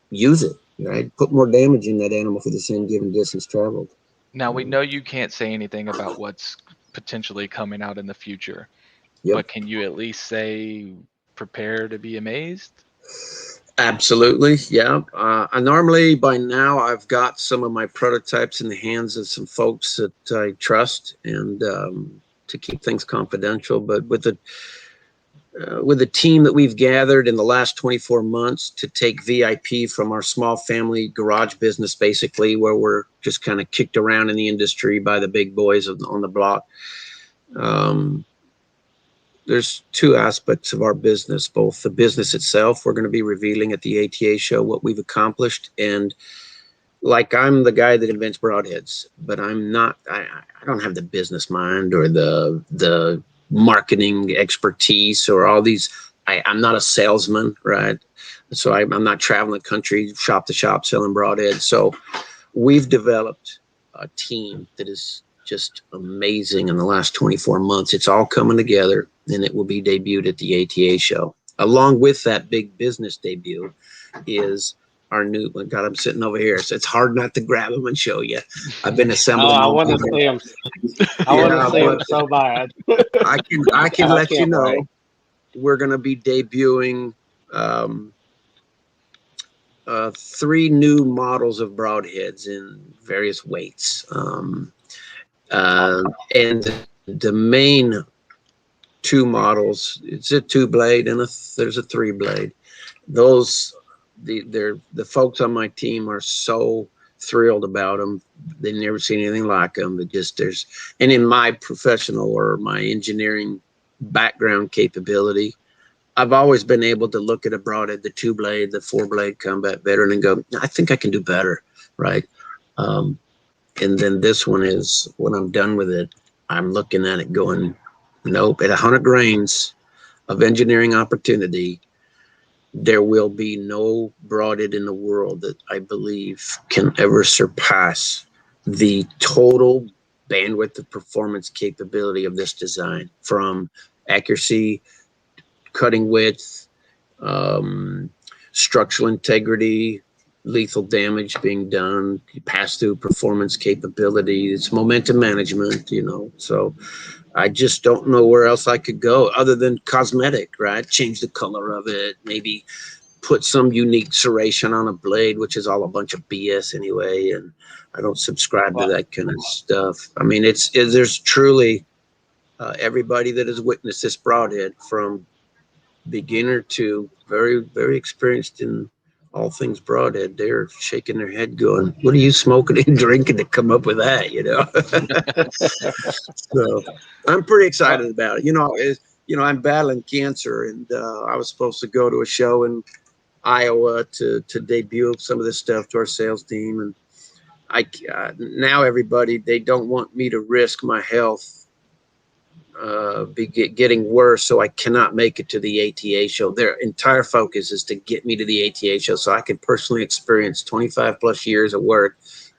Use it, right? Put more damage in that animal for the same given distance traveled. Now, we know you can't say anything about what's potentially coming out in the future, Yep. but can you at least say prepare to be amazed? Absolutely, yeah. I normally by now I've got some of my prototypes in the hands of some folks that I trust, and to keep things confidential. But with the team that we've gathered in the last 24 months to take VIP from our small family garage business, basically, where we're just kind of kicked around in the industry by the big boys on the block. There's two aspects of our business, both the business itself. We're going to be revealing at the ATA show what we've accomplished. And like, I'm the guy that invents broadheads, but I'm not, I don't have the business mind or the marketing expertise or all these. I'm not a salesman, right? So I'm not traveling the country shop to shop selling broadheads. So we've developed a team that is just amazing in the last 24 months. It's all coming together, and it will be debuted at the ATA show. Along with that big business debut is our new, God, I'm sitting over here, so it's hard not to grab them and show you. I've been assembling. I want to see them. I want to see them so bad. I can let you know. Wait. We're going to be debuting 3 new models of broadheads in various weights. And the main 2 models, it's a 2-blade and there's a 3-blade. The folks on my team are so thrilled about them. They've never seen anything like them. And in my professional or my engineering background capability, I've always been able to look at a broadhead, the 2-blade, the 4-blade combat veteran, and go, I think I can do better, right? And then this one is, when I'm done with it, I'm looking at it going, nope, at 100 grains of engineering opportunity, there will be no broadhead in the world that I believe can ever surpass the total bandwidth of performance capability of this design, from accuracy, cutting width, structural integrity, lethal damage being done, pass through performance capability. It's momentum management, So I just don't know where else I could go other than cosmetic, right? Change the color of it, maybe put some unique serration on a blade, which is all a bunch of BS anyway. And I don't subscribe to Well, that kind of stuff. I mean, there's truly everybody that has witnessed this broadhead from beginner to very, very experienced in all things broadhead. They're shaking their head going, what are you smoking and drinking to come up with that, So I'm pretty well, excited about it. I'm battling cancer, and I was supposed to go to a show in Iowa to debut some of this stuff to our sales team, and now everybody, they don't want me to risk my health getting worse, so I cannot make it to the ATA show. Their entire focus is to get me to the ATA show so I can personally experience 25 plus years of work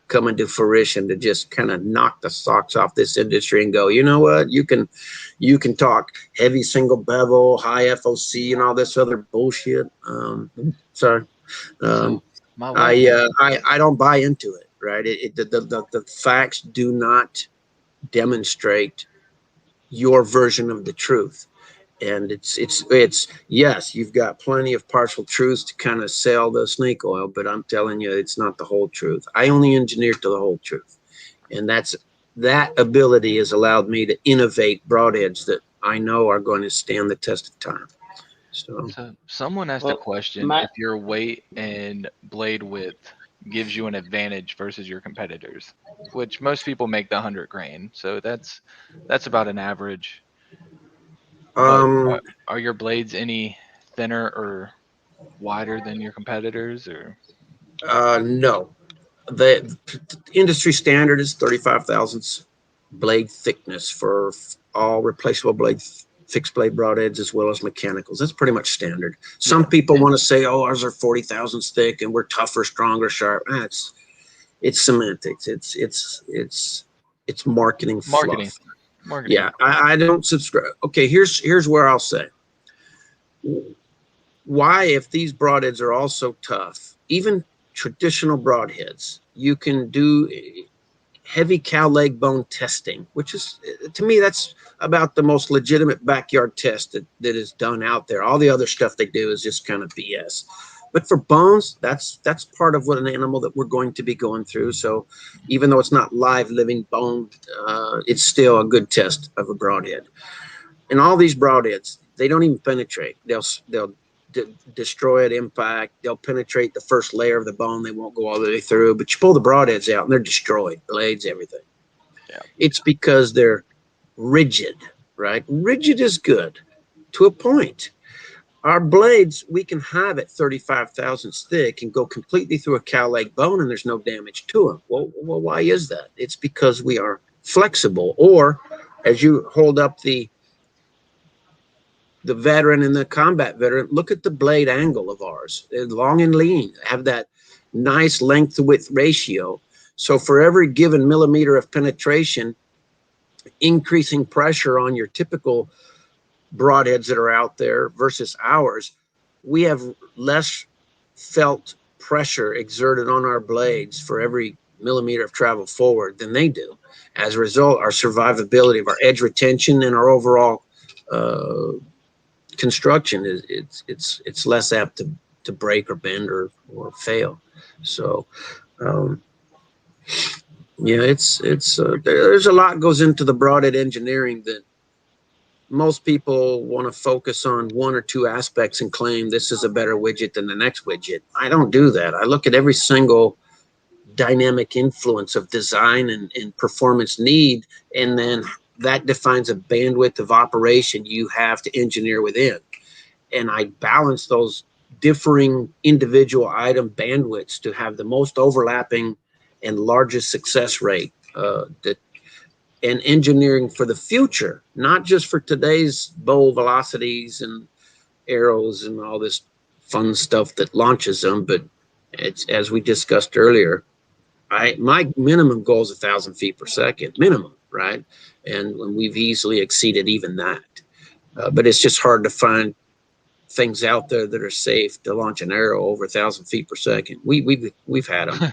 coming to fruition to just kind of knock the socks off this industry and go, you know what, you can talk heavy single bevel, high FOC, and all this other bullshit. Sorry. So Um, my I, wife, I don't buy into it. Right. The facts do not demonstrate your version of the truth. And it's yes, you've got plenty of partial truths to kind of sell the snake oil, but I'm telling you, it's not the whole truth. I only engineer to the whole truth, and that ability has allowed me to innovate broadheads that I know are going to stand the test of time. So so someone asked a well, question Matt, if your weight and blade width gives you an advantage versus your competitors, which most people make the 100 grain. So that's about an average. But um are your blades any thinner or wider than your competitors, or no, the industry standard is 35 thousandths blade thickness for all replaceable blade, fixed blade broadheads, as well as mechanicals. That's pretty much standard. Some yeah, people want to say, oh, ours are 40 thousandths thick and we're tougher, stronger, sharp. It's semantics. It's marketing marketing? fluff. Marketing, Yeah, of course. I don't subscribe. Okay, here's where I'll say why, if these broadheads are all so tough, even traditional broadheads, you can do heavy cow leg bone testing, which is, to me, that's about the most legitimate backyard test that is done out there. All the other stuff they do is just kind of BS. But for bones, that's part of what an animal that we're going to be going through. So even though it's not live living bone, it's still a good test of a broadhead. And all these broadheads, they don't even penetrate. They'll destroy at impact. They'll penetrate the first layer of the bone. They won't go all the way through. But you pull the broadheads out, and they're destroyed. Blades, everything. Yeah. It's because they're rigid, right? Rigid is good to a point. Our blades, we can have at 35 thousandths thick and go completely through a cow leg bone, and there's no damage to them. Well, why is that? It's because we are flexible. Or as you hold up the veteran and the combat veteran, look at the blade angle of ours. They're long and lean, have that nice length to width ratio. So for every given millimeter of penetration, increasing pressure on your typical broadheads that are out there versus ours, we have less felt pressure exerted on our blades for every millimeter of travel forward than they do. As a result, our survivability of our edge retention and our overall construction is it's less apt to break or bend or fail. So um, yeah, there's a lot goes into the broadhead engineering that most people want to focus on one or two aspects and claim this is a better widget than the next widget. I don't do that. I look at every single dynamic influence of design and performance need, and then that defines a bandwidth of operation you have to engineer within. And I balance those differing individual item bandwidths to have the most overlapping and largest success rate that and engineering for the future, not just for today's bow velocities and arrows and all this fun stuff that launches them, but it's, as we discussed earlier, my minimum goal is 1,000 feet per second minimum, right? And we've easily exceeded even that. But it's just hard to find things out there that are safe to launch an arrow over 1,000 feet per second. We've had them.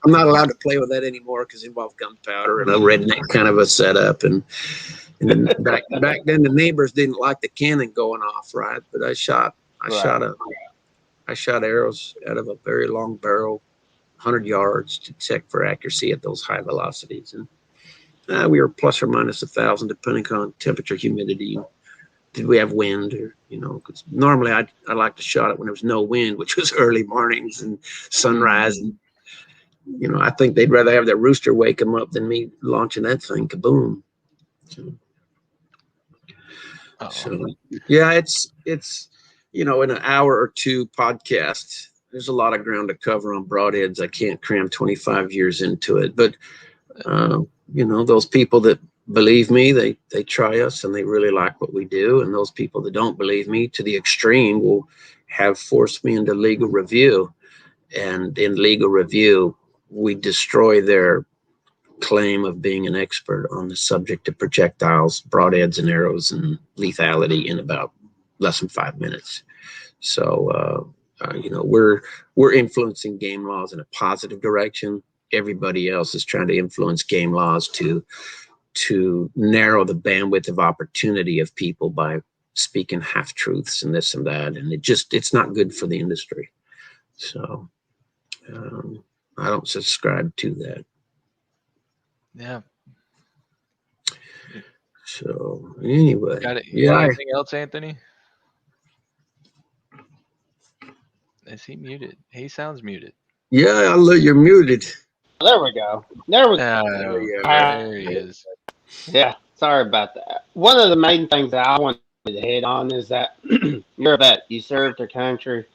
I'm not allowed to play with that anymore because it involved gunpowder and a redneck kind of a setup. And then back then the neighbors didn't like the cannon going off, right? But I shot arrows out of a very long barrel, 100 yards, to check for accuracy at those high velocities. And we were plus or minus 1,000, depending on temperature, humidity. Did we have wind? Or, because normally I like to shot it when there was no wind, which was early mornings and sunrise. And, I think they'd rather have that rooster wake them up than me launching that thing. Kaboom. So yeah, it's in an hour or two podcast, there's a lot of ground to cover on broadheads. I can't cram 25 years into it, but those people that believe me, they try us and they really like what we do. And those people that don't believe me to the extreme will have forced me into legal review. And in legal review, we destroy their claim of being an expert on the subject of projectiles, broadheads, and arrows and lethality in about less than 5 minutes. So, we're influencing game laws in a positive direction. Everybody else is trying to influence game laws to narrow the bandwidth of opportunity of people by speaking half truths and this and that. And it's not good for the industry. So, I don't subscribe to that. Yeah. So anyway, Got anything else, Anthony? Is he muted? He sounds muted. Yeah, you're muted. There we go. There we go. There he is. Yeah, sorry about that. One of the main things that I wanted to hit on is that you're a vet. You served your country.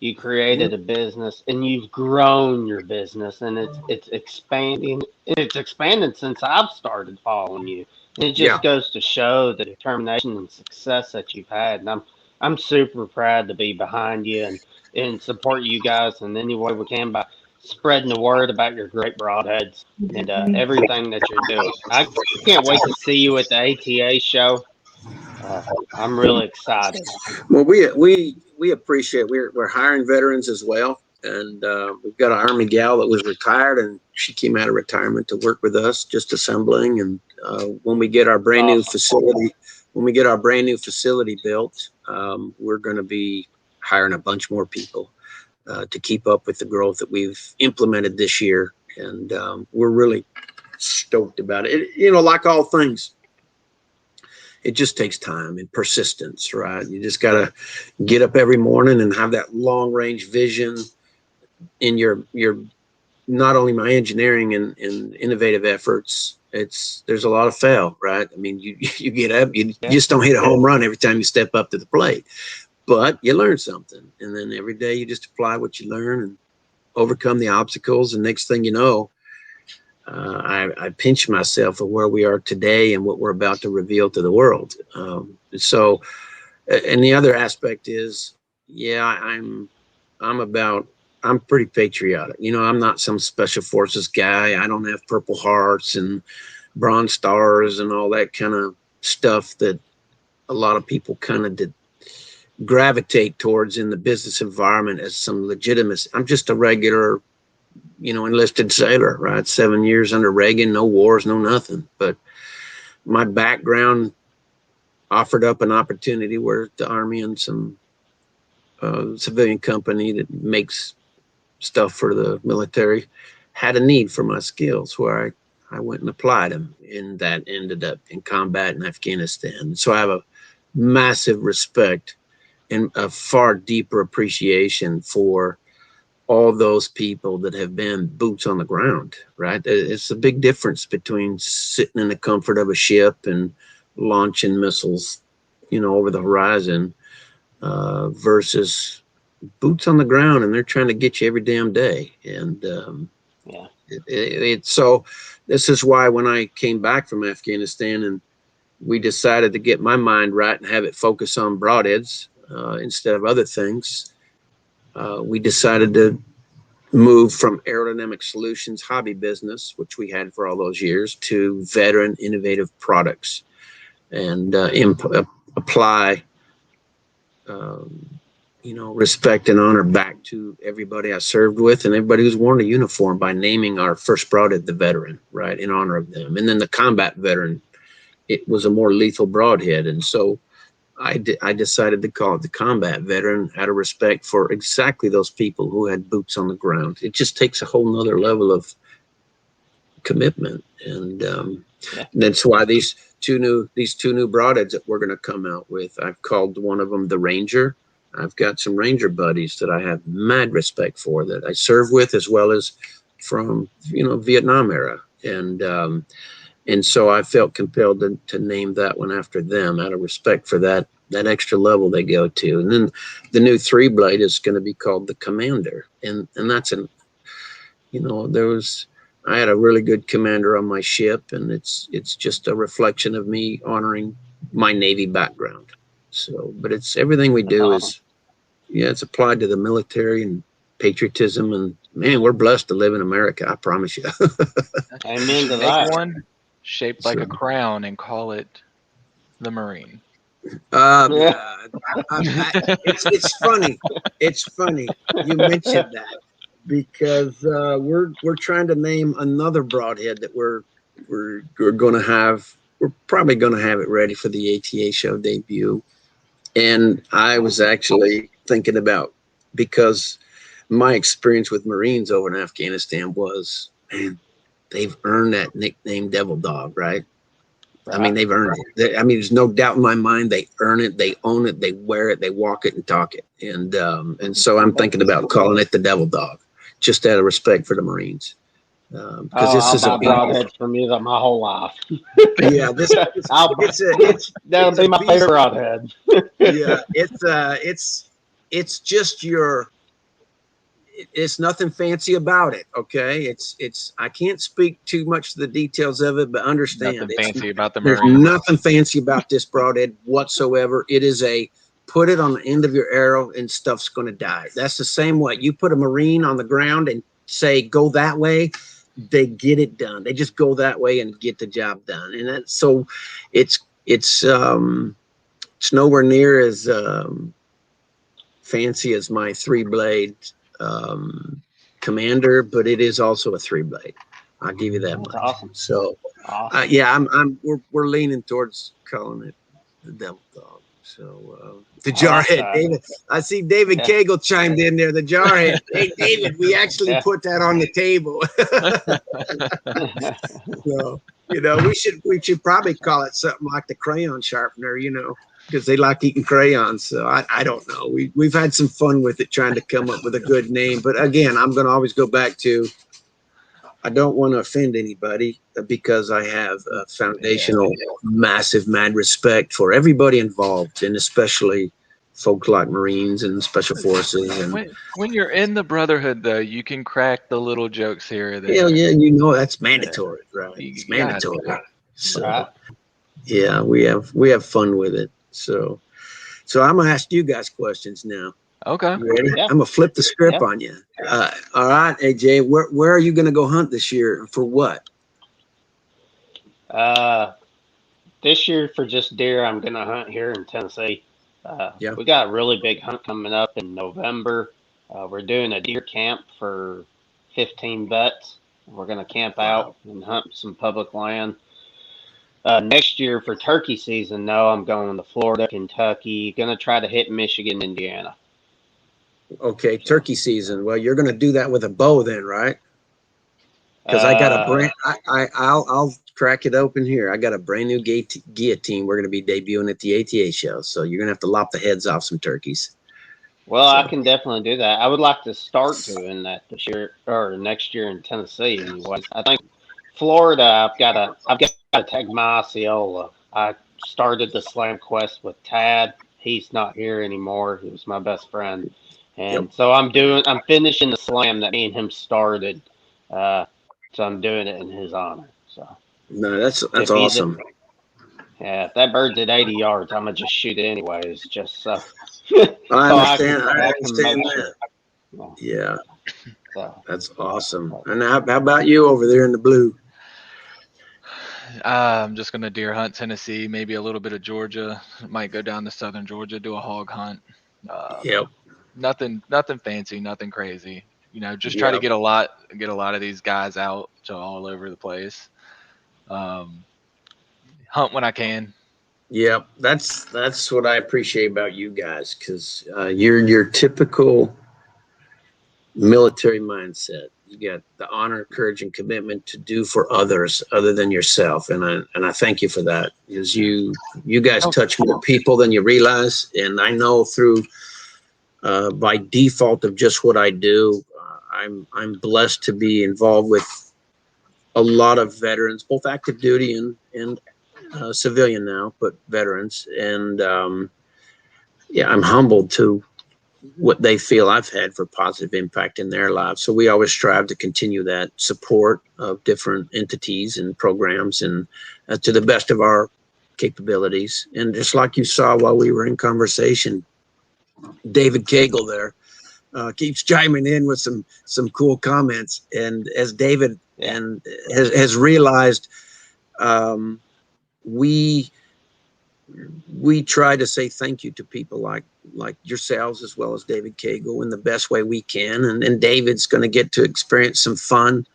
You created a business, and you've grown your business, and it's expanding. It's expanded since I've started following you. And it just goes to show the determination and success that you've had. And I'm super proud to be behind you and support you guys in any way we can by spreading the word about your great broadheads and everything that you're doing. I can't wait to see you at the ATA show. I'm really excited. Well, we appreciate we're hiring veterans as well, and we've got an Army gal that was retired, and she came out of retirement to work with us, just assembling. And when we get our brand new facility, built, we're going to be hiring a bunch more people to keep up with the growth that we've implemented this year, and we're really stoked about it. Like all things, it just takes time and persistence, right? You just got to get up every morning and have that long range vision in your not only my engineering and innovative efforts. There's a lot of fail, right? I mean, you get up, you just don't hit a home run every time you step up to the plate, but you learn something. And then every day you just apply what you learn and overcome the obstacles. And next thing you know, I pinch myself at where we are today and what we're about to reveal to the world. And the other aspect is, I'm pretty patriotic. I'm not some special forces guy. I don't have Purple Hearts and Bronze Stars and all that kind of stuff that a lot of people kind of gravitate towards in the business environment as some legitimacy. I'm just a regular enlisted sailor, right? 7 years under Reagan, no wars, no nothing. But my background offered up an opportunity where the Army and some civilian company that makes stuff for the military had a need for my skills, where I went and applied them, and that ended up in combat in Afghanistan. So I have a massive respect and a far deeper appreciation for all those people that have been boots on the ground, right? It's a big difference between sitting in the comfort of a ship and launching missiles, over the horizon, versus boots on the ground, and they're trying to get you every damn day. And so this is why when I came back from Afghanistan and we decided to get my mind right and have it focus on broadheads instead of other things, we decided to move from aerodynamic solutions hobby business, which we had for all those years, to veteran innovative products, and apply um, respect and honor back to everybody I served with and everybody who's worn a uniform by naming our first broadhead the veteran, right, in honor of them. And then the combat veteran, it was a more lethal broadhead. And so I decided to call it the combat veteran out of respect for exactly those people who had boots on the ground. It just takes a whole nother level of commitment. And that's why these two new broadheads that we're going to come out with, I've called one of them the Ranger. I've got some Ranger buddies that I have mad respect for that I serve with, as well as from Vietnam era, and so I felt compelled to name that one after them out of respect for that extra level they go to. And then the new 3-blade is going to be called the Commander, and that's I had a really good commander on my ship, and it's just a reflection of me honoring my Navy background. So, but it's everything we do is, it's applied to the military and patriotism, and man, we're blessed to live in America. I promise you. Amen to Make that. one shaped like a crown and call it the Marine. It's funny. It's funny you mentioned that, because we're trying to name another broadhead that we're going to have. We're probably going to have it ready for the ATA show debut. And I was actually thinking about, because my experience with Marines over in Afghanistan was, man, they've earned that nickname Devil Dog, right? I mean, they've earned it. There's no doubt in my mind they earn it, they own it, they wear it, they walk it and talk it. And so I'm thinking about calling it the Devil Dog, just out of respect for the Marines. Because this is I'll buy broadheads from you my whole life. Yeah, that'll be my favorite broadhead. Yeah, it's just it's nothing fancy about it. Okay, it's I can't speak too much to the details of it, but understand Nothing fancy about the there's Marine. nothing fancy about this broadhead whatsoever. It is put it on the end of your arrow and stuff's going to die. That's the same way you put a Marine on the ground and say go that way, they get it done. They just go that way and get the job done. And that's so it's nowhere near as fancy as my 3-blade Commander, but it is also a 3-blade. I'll give you that much. Awesome. So, awesome. yeah, we're leaning towards calling it the Devil Dog. So, the Jarhead, David. I see David Cagle chimed in there. The Jarhead. Hey, David, we actually put that on the table. So, we should probably call it something like the Crayon Sharpener. Because they like eating crayons. So I don't know. We've had some fun with it, trying to come up with a good name. But again, I'm going to always go back to, I don't want to offend anybody, because I have a foundational, massive, mad respect for everybody involved, and especially folks like Marines and Special Forces. And when you're in the Brotherhood, though, you can crack the little jokes here or there. Hell yeah, that's mandatory, right? It's mandatory. So, yeah, we have fun with it. So I'm gonna ask you guys questions now. Okay. You ready? Yeah. I'm gonna flip the script on you. All right, AJ, where are you gonna go hunt this year? For what? This year for just deer, I'm gonna hunt here in Tennessee. We got a really big hunt coming up in November. We're doing a deer camp for 15 vets. We're gonna camp out and hunt some public land. Next year for turkey season, though, I'm going to Florida, Kentucky. Going to try to hit Michigan, Indiana. Okay, turkey season. Well, you're going to do that with a bow, then, right? Because I got a brand. I'll crack it open here. I got a brand new guillotine. We're going to be debuting at the ATA show, so you're going to have to lop the heads off some turkeys. Well, I can definitely do that. I would like to start doing that this year or next year in Tennessee. Anyways, I think Florida. I've got to tag my Osceola. I started the Slam Quest with Tad. He's not here anymore. He was my best friend, and so I'm finishing the Slam that me and him started. So I'm doing it in his honor. So no, that's awesome. If that bird's at 80 yards, I'm gonna just shoot it anyways. Just so. I understand. I understand that. Yeah, that's awesome. And how about you over there in the blue? I'm just gonna deer hunt Tennessee, maybe a little bit of Georgia. Might go down to southern Georgia, do a hog hunt. Yep. Nothing fancy, nothing crazy. Just try to Yep. get a lot of these guys out to all over the place. Um, Hunt when I can. Yep. That's what I appreciate about you guys, because you're your typical military mindset. You got the honor, courage, and commitment to do for others other than yourself, and I thank you for that, because you guys Oh, touch more people than you realize, and I know through by default of just what I do, I'm blessed to be involved with a lot of veterans, both active duty and civilian now, but veterans, and yeah, I'm humbled to what they feel I've had for positive impact in their lives. So we always strive to continue that support of different entities and programs, and to the best of our capabilities. And just like you saw while we were in conversation, David Cagle there keeps chiming in with some cool comments. And as David Yeah. and has realized, um, we we try to say thank you to people like yourselves, as well as David Cagle, in the best way we can. And David's going to get to experience some fun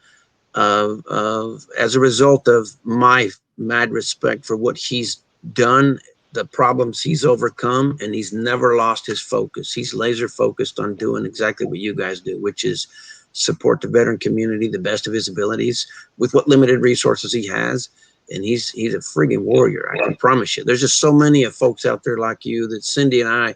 of as a result of my mad respect for what he's done, the problems he's overcome, and he's never lost his focus. He's laser focused on doing exactly what you guys do, which is support the veteran community the best of his abilities with what limited resources he has. And he's a friggin' warrior, I can promise you. There's just so many of folks out there like you that Cindy and I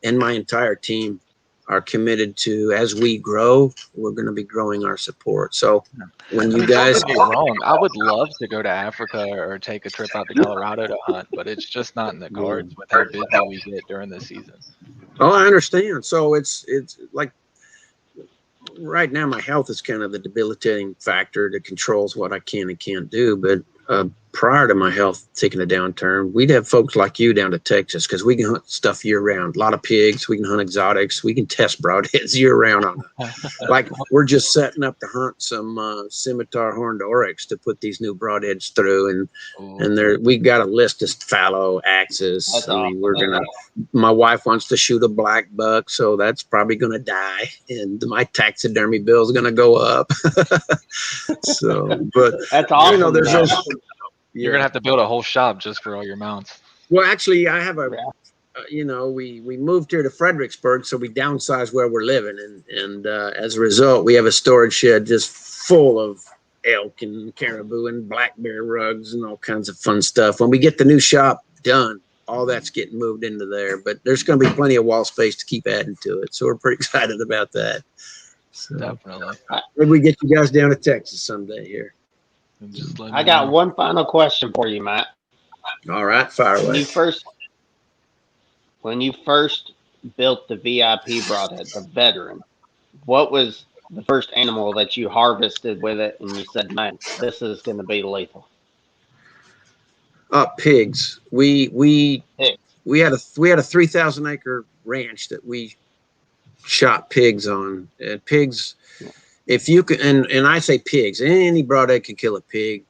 and my entire team are committed to. As we grow, we're going to be growing our support. So when I you mean, don't guys, get me wrong. I would love to go to Africa or take a trip out to Colorado to hunt, but it's just not in the cards with how busy we get during the season. oh, I understand. So it's like right now my health is kind of the debilitating factor that controls what I can and can't do. But prior to my health taking a downturn, we'd have folks like you down to Texas, because we can hunt stuff year round. A lot of pigs, we can hunt exotics, we can test broadheads year round on them. Like we're just setting up to hunt some scimitar horned oryx to put these new broadheads through, and Ooh. we got a list of fallow axes. That's I mean, awesome. my wife wants to shoot a black buck, so that's probably gonna die, and my taxidermy bill is gonna go up. So, but That's you know, awesome, there's man. those. You're gonna Yeah. have to build a whole shop just for all your mounts. Well, actually, I have a. Yeah. We moved here to Fredericksburg, so we downsized where we're living, and as a result, we have a storage shed just full of elk and caribou and black bear rugs and all kinds of fun stuff. When we get the new shop done, all that's getting moved into there. But there's going to be plenty of wall space to keep adding to it, so we're pretty excited about that. So Definitely. maybe we get you guys down to Texas someday here. And just let I me got know. one final question for you, Matt. All right, fire When away. you first when you first built the VIP Broadhead, the veteran, what was the first animal that you harvested with it, and you said, "Man, this is going to be lethal"? Pigs. Pig. We had a 3,000 acre ranch that we shot pigs on. And pigs, if you can, and I say pigs, any broadhead can kill a pig,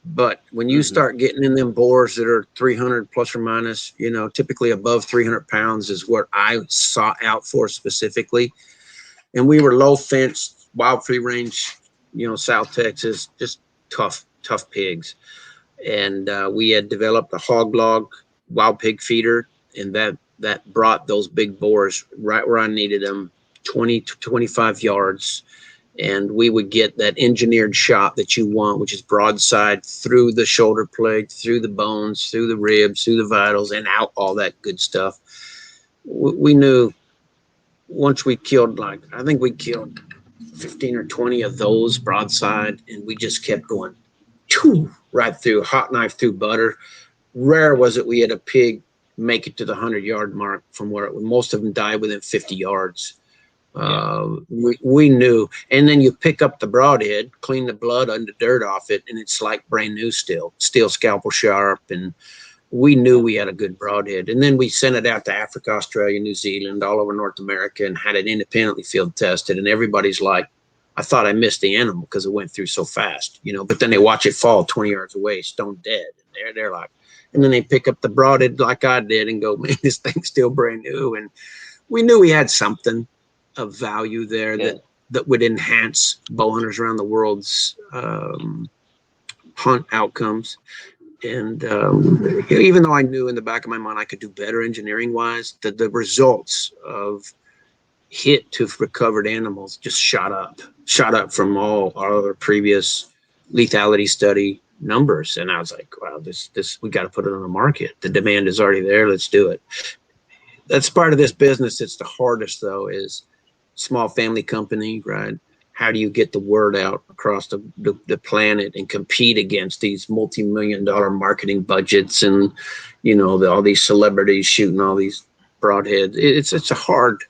but when you Mm-hmm. start getting in them boars that are 300 plus or minus, typically above 300 pounds is what I sought out for specifically. And we were low fence, wild free range, South Texas, just tough pigs. And we had developed a hog log wild pig feeder, and that brought those big boars right where I needed them, 20 to 25 yards. And we would get that engineered shot that you want, which is broadside through the shoulder plate, through the bones, through the ribs, through the vitals, and out all that good stuff. We knew once we killed, I think we killed 15 or 20 of those broadside, and we just kept going right through, hot knife through butter. Rare was it we had a pig make it to the 100-yard mark from where most of them died within 50 yards. We knew. And then you pick up the broadhead, clean the blood and the dirt off it, and it's like brand new still scalpel sharp. And we knew we had a good broadhead. And then we sent it out to Africa, Australia, New Zealand, all over North America, and had it independently field tested. And everybody's like, I thought I missed the animal because it went through so fast, but then they watch it fall 20 yards away, stone dead. And they're like, and then they pick up the broadhead like I did and go, man, this thing's still brand new. And we knew we had something of value there that would enhance bow hunters around the world's hunt outcomes. And even though I knew in the back of my mind I could do better engineering wise, the results of hit to recovered animals just shot up from all our other previous lethality study numbers. And I was like, wow, this we got to put it on the market. The demand is already there. Let's do it. That's part of this business. It's the hardest though, is small family company, right? How do you get the word out across the planet and compete against these multi-million-dollar marketing budgets and, all these celebrities shooting all these broadheads? It's a hard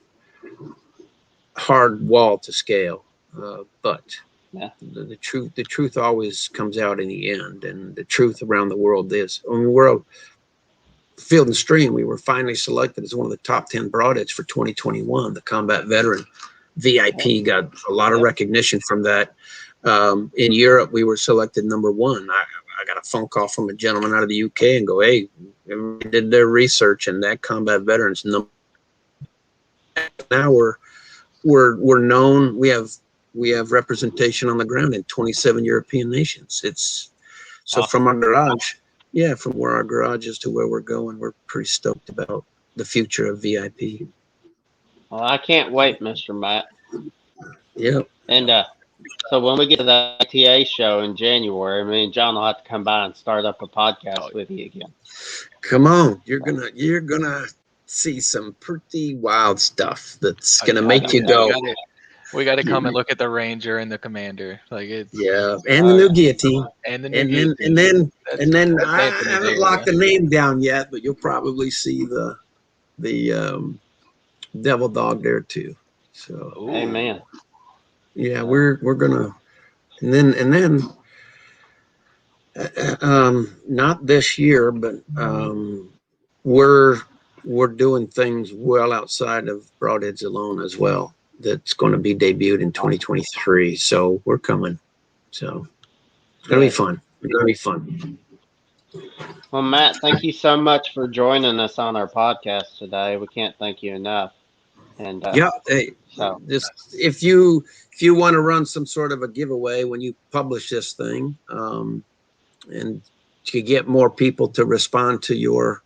wall to scale, but the truth always comes out in the end, and the truth around the world is, we're a Field and Stream. We were finally selected as one of the top 10 broadheads for 2021. The combat veteran VIP got a lot of recognition from that. In Europe, we were selected number 1. I got a phone call from a gentleman out of the UK and go, hey, they did their research, and that combat veterans number. Now we're known. We have representation on the ground in 27 European nations. It's so awesome. From our garage, from where our garage is to where we're going, we're pretty stoked about the future of VIP. Well, I can't wait, Mr. Matt. Yeah. And so when we get to the ITA show in January, me and John will have to come by and start up a podcast with you again. Come on, you're gonna see some pretty wild stuff that's gonna make you go. We got to come and look at the Ranger and the Commander, like it's and the new guillotine, and the new guillotine. and then I haven't locked the name down yet, but you'll probably see the devil dog there too. So amen. Yeah, we're gonna, and then not this year, but we're doing things well outside of broadheads alone as well. That's going to be debuted in 2023. So we're coming. So it's going to be fun. It's going to be fun. Well, Matt, thank you so much for joining us on our podcast today. We can't thank you enough. And so just if you want to run some sort of a giveaway when you publish this thing, and to get more people to respond to your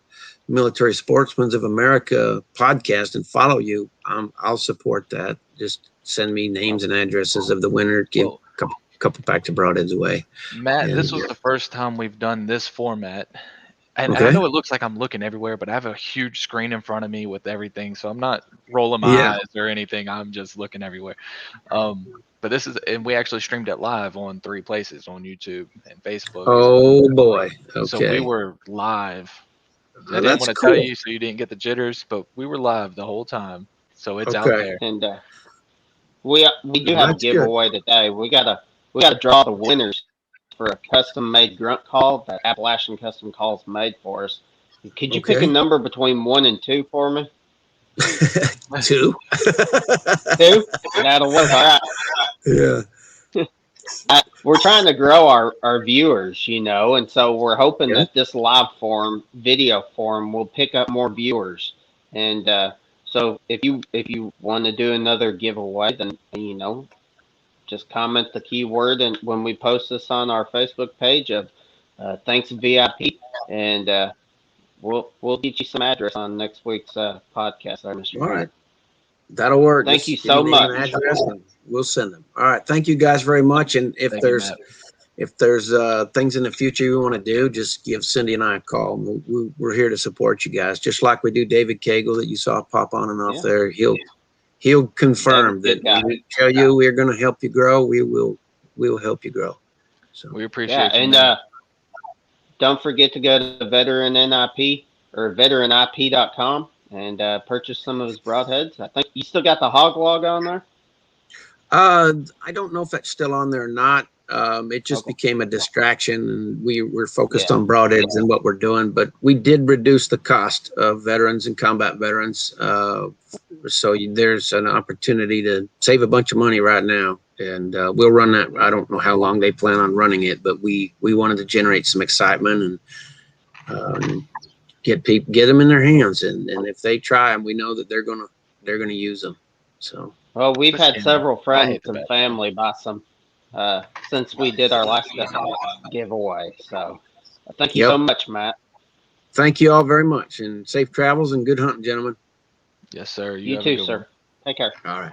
Military Sportsmen of America podcast and follow you, I'll support that. Just send me names and addresses of the winner. Give a couple packs of broadheads away. Matt, this was the first time we've done this format. And I know it looks like I'm looking everywhere, but I have a huge screen in front of me with everything, so I'm not rolling my eyes or anything. I'm just looking everywhere. But this is, and we actually streamed it live on 3 places, on YouTube and Facebook. Oh boy! Okay. So we were live. I didn't want to tell you so you didn't get the jitters, but we were live the whole time, so it's out there. And we do have a giveaway today. We gotta draw the winners for a custom-made grunt call that Appalachian Custom Calls made for us. Could you pick a number between 1 and 2 for me? 2. 2? That'll work. All right. Yeah. We're trying to grow our viewers, and so we're hoping that this live video form will pick up more viewers. And so if you want to do another giveaway, then just comment the keyword, and when we post this on our Facebook page of thanks VIP, and we'll get you some address on next week's podcast. There, Mr. All right, that'll work. Thank you so much. We'll send them. All right, thank you guys very much. And if there's things in the future you want to do, just give Cindy and I a call. We're here to support you guys, just like we do David Cagle that you saw pop on and off there. He'll confirm that we tell you we're going to help you grow. We will help you grow. So we appreciate you. And don't forget to go to Veteran NIP or veteranip.com and purchase some of his broadheads. I think you still got the hog log on there. I don't know if that's still on there or not. It just became a distraction, and we were focused on broadheads and what we're doing. But we did reduce the cost of veterans and combat veterans. So there's an opportunity to save a bunch of money right now. and we'll run that. I don't know how long they plan on running it, but we wanted to generate some excitement and get them in their hands, and if they try them, we know that they're gonna use them. So Well, we've had Especially several I friends hate the and bad. family buy some since we did our last giveaway. So thank you yep. so much, Matt. Thank you all very much, and safe travels and good hunting, gentlemen. Yes, sir. You You have a too, good one. sir. Take care. All right.